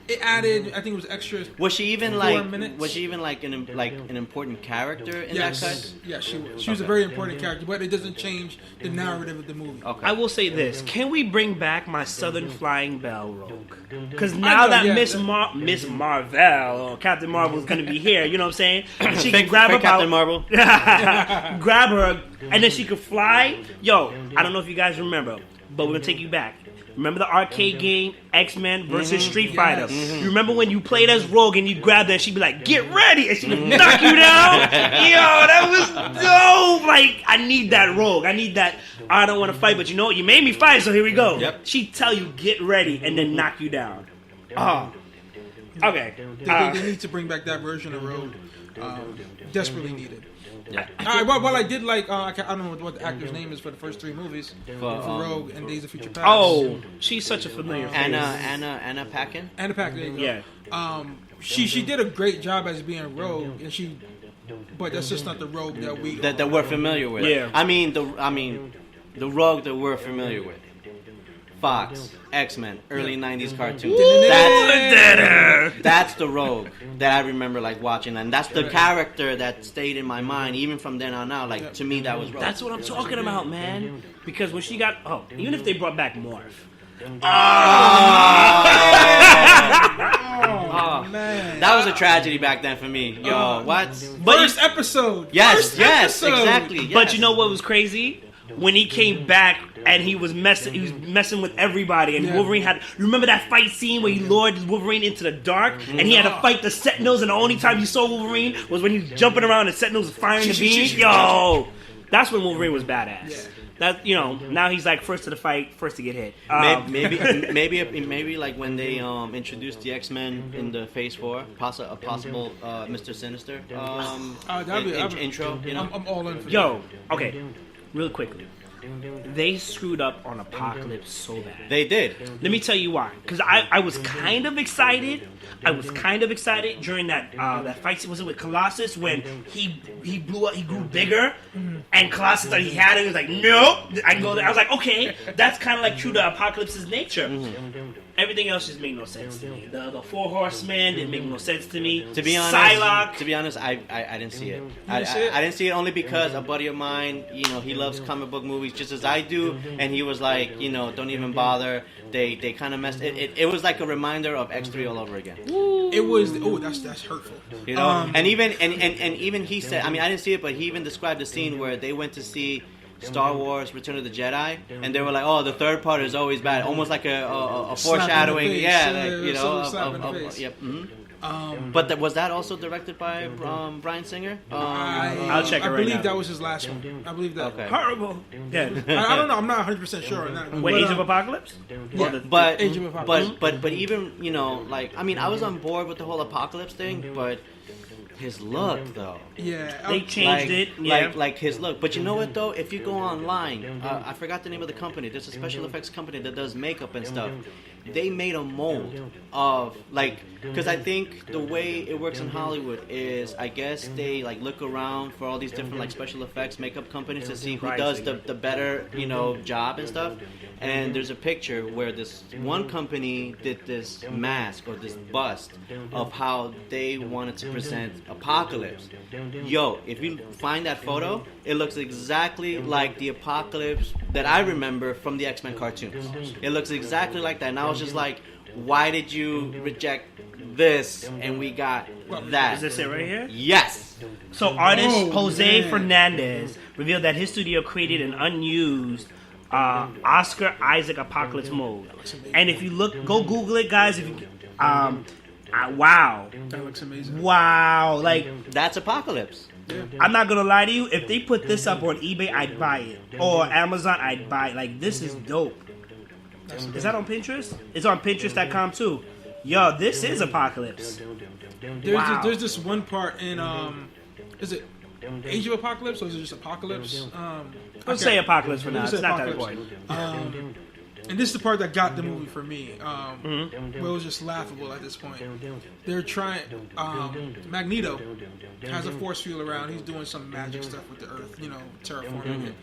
it added. I think it was extra. Was she even 4 minutes. Was she even like an important character in that cut? Yes, she was. She was a very important character, but it doesn't change the narrative of the movie. Okay. I will say this: can we bring back my Southern Flying Bell Rogue? Because now that Miss Marvel or Captain Marvel is going to be here, you know what I'm saying? She can grab her Captain Marvel. grab her, and then she could fly. Yo, I don't know if you guys remember, but we're gonna take you back. Remember the arcade game X-Men versus Street Fighter? You remember when you played as Rogue and you grabbed her and she'd be like, "Get ready," and she'd knock you down? Yo, that was dope. Like, I need that Rogue. I need that. I don't want to fight, but you know what? You made me fight, so here we go. Yep. She'd tell you, "Get ready," and then knock you down. Oh, Okay. They need to bring back that version of Rogue. Desperately needed. Yeah. All right, well, I did like I don't know what the actor's name is for the first 3 movies for Rogue and Days of Future Past. Oh, she's such a familiar face. Anna Paquin. Anna Paquin. There you go. Yeah. She did a great job as being Rogue, and but that's just not the Rogue that we're familiar with. Yeah. I mean the Rogue that we're familiar with. Fox, X-Men, early 90s cartoons. That's the Rogue that I remember like watching, and that's the character that stayed in my mind even from then on out. Like to me, that was Rogue. That's what I'm talking about, man. Because when she got even if they brought back Morph. Oh, man. That was a tragedy back then for me. Yo, what? First episode. Yes, exactly. Yes. But you know what was crazy? When he came back and he was messing with everybody, and Wolverine had. You remember that fight scene where he lured Wolverine into the dark, and he had to fight the Sentinels, and the only time you saw Wolverine was when he was jumping around and Sentinels was firing the beam. Yo, that's when Wolverine was badass. Yeah. That now he's like first to the fight, first to get hit. Maybe like when they introduced the X-Men in the Phase 4, a possible Mr. Sinister intro. You know, I'm all in for that. Yo, okay, real quickly. They screwed up on Apocalypse so bad. They did. Let me tell you why. Because I was kind of excited. I was kind of excited during that fight. Was it with Colossus when he blew up? He grew bigger, and Colossus thought he had it. He was like, "No, I can go there." I was like, "Okay, that's kind of like true to Apocalypse's nature." Everything else just made no sense to me. The 4 Horsemen didn't make no sense to me. To be honest, I didn't see it. I didn't see it only because a buddy of mine, he loves comic book movies just as I do, and he was like, don't even bother. They kind of messed it. It was like a reminder of X3 all over again. It was. Oh, that's hurtful. And even he said. I mean, I didn't see it, but he even described the scene where they went to see Star Wars: Return of the Jedi, and they were like, "Oh, the third part is always bad," almost like a foreshadowing. But was that also directed by Bryan Singer? I'll check it right now. I believe that was his last one. I believe that. Okay. Horrible. Yeah. I don't know. I'm not 100% sure on that. Wait, Age of Apocalypse? Yeah. But Age of Apocalypse. but even I was on board with the whole Apocalypse thing, but his look though. Yeah. They changed it. Yeah. Like his look. But you know what though? If you go online, I forgot the name of the company. There's a special effects company that does makeup and stuff. They made a mold of because I think the way it works in Hollywood is I guess they look around for all these different special effects makeup companies to see who does the better job and stuff. And there's a picture where this one company did this mask or this bust of how they wanted to present Apocalypse. Yo, if you find that photo, it looks exactly like the Apocalypse that I remember from the X-Men cartoons. It looks exactly like that. And I was just like, why did you reject this and we got that? Is this it right here? Yes. So artist Jose Fernandez revealed that his studio created an unused Oscar Isaac Apocalypse mold. And if you go Google it, guys. If you wow, That looks amazing. wow, That's Apocalypse. I'm not gonna lie to you. If they put this up on eBay, I'd buy it, or Amazon, I'd buy it. This is dope. Is that on Pinterest? It's on Pinterest.com too. Yo, this is Apocalypse. There's this one part in is it Age of Apocalypse or is it just Apocalypse? Let's say Apocalypse for now. Let's It's say not that Apocalypse. important. And this is the part that got the movie for me, where it was just laughable at this point. They're trying. Magneto has a force field around. He's doing some magic stuff with the Earth, terraforming it.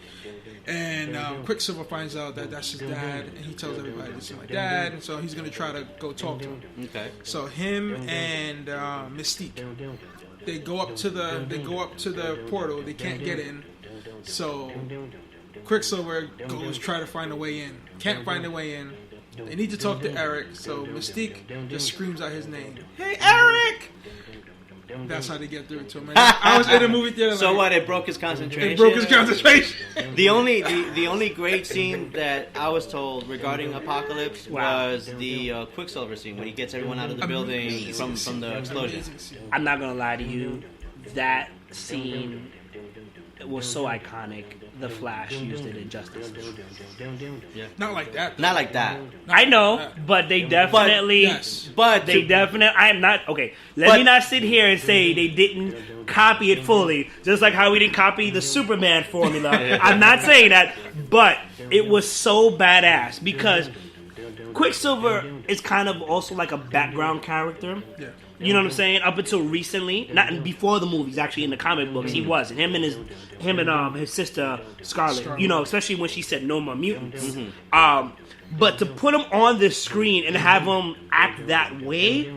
And Quicksilver finds out that that's his dad, and he tells everybody this is my dad, and so he's gonna try to go talk to him. Okay. So him and Mystique, they go up to the portal. They can't get in. So Quicksilver goes try to find a way in. Can't find a way in. They need to talk to Eric. So Mystique just screams out his name. Hey, Eric! That's how they get through to him. And I was in a movie theater. So what? It broke his concentration. It broke his concentration. The only great scene that I was told regarding Apocalypse was the Quicksilver scene when he gets everyone out of the building from the explosion. I'm not gonna lie to you. That scene it was so iconic. The Flash used it in Justice League. Not like that. Not like that. I know, but they definitely. Yes. But They definitely. I am not okay. Let me not sit here and say they didn't copy it fully, just like how we didn't copy the Superman formula. I'm not saying that, but it was so badass because Quicksilver is kind of also like a background character. Yeah. You know what I'm saying? Up until recently, not before the movies, actually in the comic books, he was. And him and his sister Scarlet. You know, especially when she said no more mutants. But to put him on the screen and have him act that way,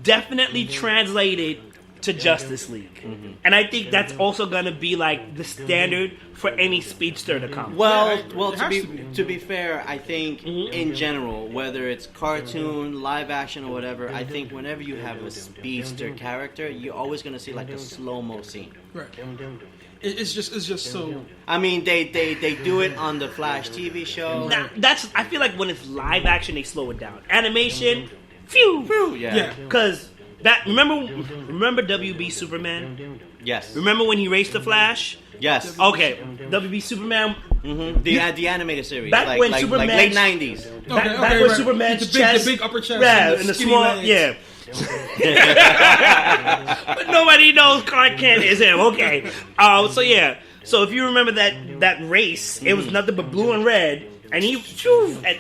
definitely translated to Justice League. And I think that's also gonna be like the standard for any speedster to come. Well, it has to be. to be fair, I think in general, whether it's cartoon, live action, or whatever, I think whenever you have a speedster character, you're always gonna see like a slow-mo scene. Right. It's just so. I mean, they do it on the Flash TV show. Now, I feel like when it's live action, they slow it down. Animation, phew. Yeah. Because that remember WB Superman? Yes. Remember when he raced the Flash? Yes. Okay, WB Superman. The animated series. Back when Superman, late 90s. Back when right. Superman's the chest, big upper chest, yeah, and and the skinny small, legs. yeah. But nobody knows Clark Kent is him. Okay, so if you remember that race, it was nothing but blue and red. And they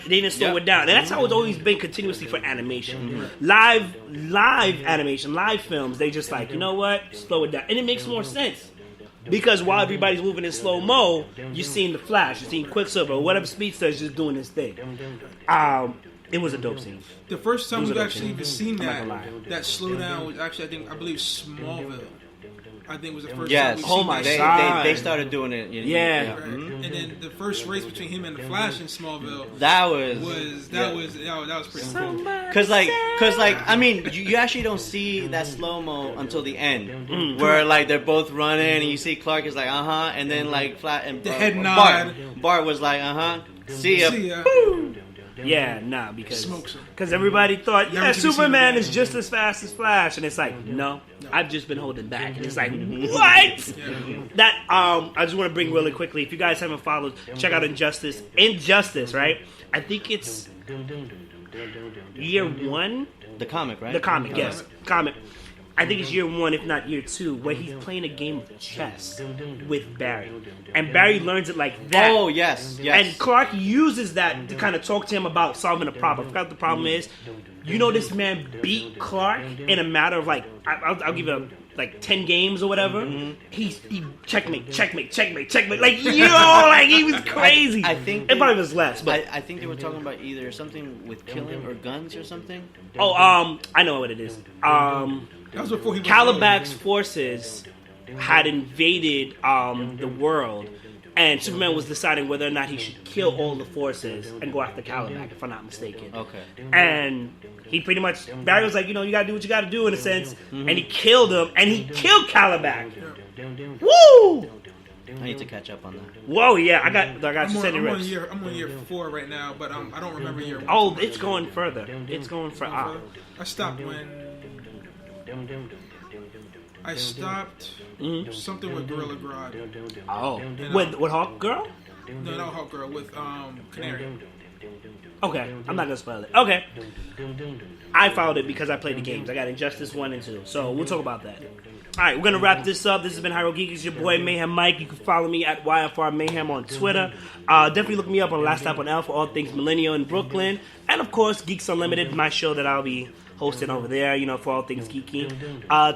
didn't slow it down. And that's how it's always been continuously for animation. Live animation, live films, they just like, you know what? Slow it down. And it makes more sense. Because while everybody's moving in slow-mo, you're seeing the Flash, you're seeing Quicksilver, or whatever speedster is just doing his thing. It was a dope scene. The first time It was we've a dope actually scene. even seen I'm not gonna lie. that slowdown was actually, I believe, Smallville. I think was the first Yes. time Oh we've my seen God. that. They started doing it. Yeah. Right. And then the first race between him and the Flash in Smallville That was pretty cool. Cause like, I mean, you actually don't see that slow mo until the end, where like they're both running, and you see Clark is like, and then like Flat and The head nod. Bart was like, see ya. See ya. Yeah, nah, because Smokes him. everybody thought, Never to be seen Superman again. is just as fast as Flash, and it's like, no, I've just been holding back, and it's like, what? That I just want to bring really quickly. If you guys haven't followed, check out Injustice, right? I think it's year 1. The comic, right? The comic, yes, comic. I think it's year 1, if not year 2, where he's playing a game of chess with Barry, and Barry learns it like that. Oh yes. And Clark uses that to kind of talk to him about solving a problem. I forgot what the problem is. You know, this man beat Clark in a matter of like, I'll give him like 10 games or whatever. He checkmate. Like, like he was crazy. I think it probably was less, but I think they were talking about either something with killing or guns or something. I know what it is. That was before he was Caliban's forces had invaded the world, and Superman was deciding whether or not he should kill all the forces and go after Caliban, if I'm not mistaken. Okay. And he pretty much, Barry was like, you gotta do what you gotta do in a sense, and he killed him, and he killed Caliban. Woo! I need to catch up on that. Whoa, yeah, I got you sending I'm rips. on year 4 right now, but I don't remember year 1. Oh, it's going further. It's going for I stopped when I stopped something with Gorilla Grodd. Oh, with Hawk Girl? No, not Hawk Girl, with Canary. Okay, I'm not gonna spoil it. Okay, I followed it because I played the games. I got Injustice 1 and 2, so we'll talk about that. All right, we're gonna wrap this up. This has been HieroGeekics, your boy Mayhem Mike. You can follow me at YFR Mayhem on Twitter. Definitely look me up on Last Stop on L for all things millennial in Brooklyn, and of course Geeks Unlimited, my show that I'll be hosting over there, for all things geeky.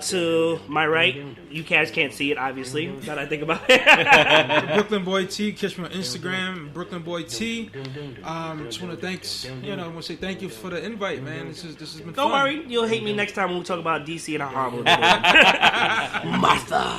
To my right, you guys can't see it, obviously. Now that I think about it. Brooklyn Boy T, catch me on Instagram, Brooklyn Boy T. Just want to say thank you for the invite, man. This has been fun. Don't worry, you'll hate me next time when we talk about DC and how horrible Martha.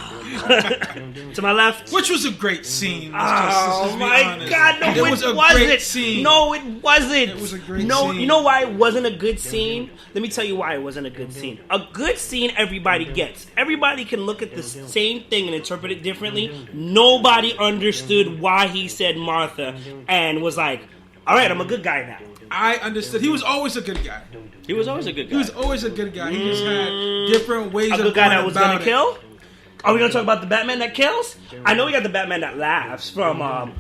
To my left. Which was a great scene. Oh my God! No, it was a wasn't. great scene. No, it wasn't. It was a great No, scene. you know why it wasn't a good scene? Let me tell you why it wasn't a good scene. A good scene, everybody gets. Everybody can look at the same thing and interpret it differently. Nobody understood why he said Martha and was like, "All right, I'm a good guy now." I understood. He was always a good guy. He was always a good guy. He was always a good guy. He just had different ways A of good guy going that was about gonna it. kill. Are we gonna talk about the Batman that kills? I know we got the Batman that laughs from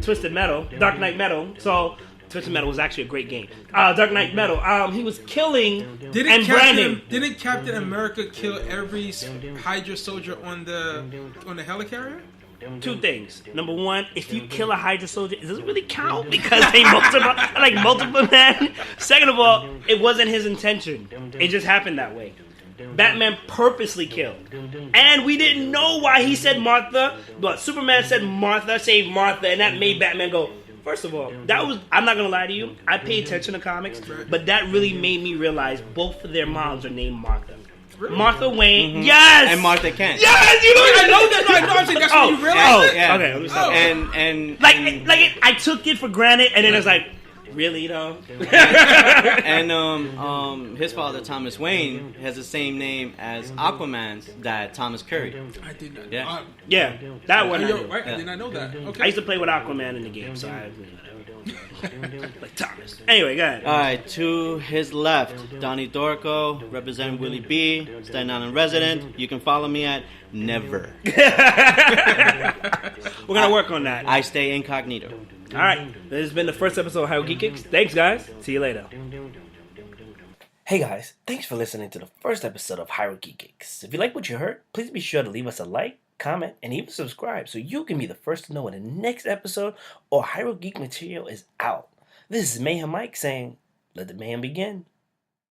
Twisted Metal, Dark Knight Metal. So Twisted Metal was actually a great game. Dark Knight Metal. He was killing and branding. Didn't Captain America kill every Hydra soldier on the helicarrier? Two things. Number one, if you kill a Hydra soldier, it doesn't really count because they multiple men. Second of all, it wasn't his intention. It just happened that way. Batman purposely killed. And we didn't know why he said Martha, but Superman said Martha, save Martha, and that made Batman go, first of all, I'm not going to lie to you, I pay attention to comics, but that really made me realize both of their moms are named Martha. Really? Martha Wayne, yes! And Martha Kent. Yes! You know I know that. I know. I'm saying that's when you realize it. Yeah. Okay, let me stop. And I took it for granted, and then it's like, really though? and his father Thomas Wayne has the same name as Aquaman's dad Thomas Curry. I did not. Yeah, that one. Right? I did not know that. Okay. I used to play with Aquaman in the game, so I like Thomas. Anyway, go ahead. All right, to his left, Donny Dorko, representing Willie B, Staten Island resident. You can follow me at Never. We're gonna work on that. I stay incognito. All right, this has been the first episode of HieroGeekics. Thanks, guys. See you later. Hey guys, thanks for listening to the first episode of HieroGeekics. If you like what you heard, please be sure to leave us a like, comment, and even subscribe so you can be the first to know when the next episode or HieroGeek material is out. This is Mayhem Mike saying, let the mayhem begin.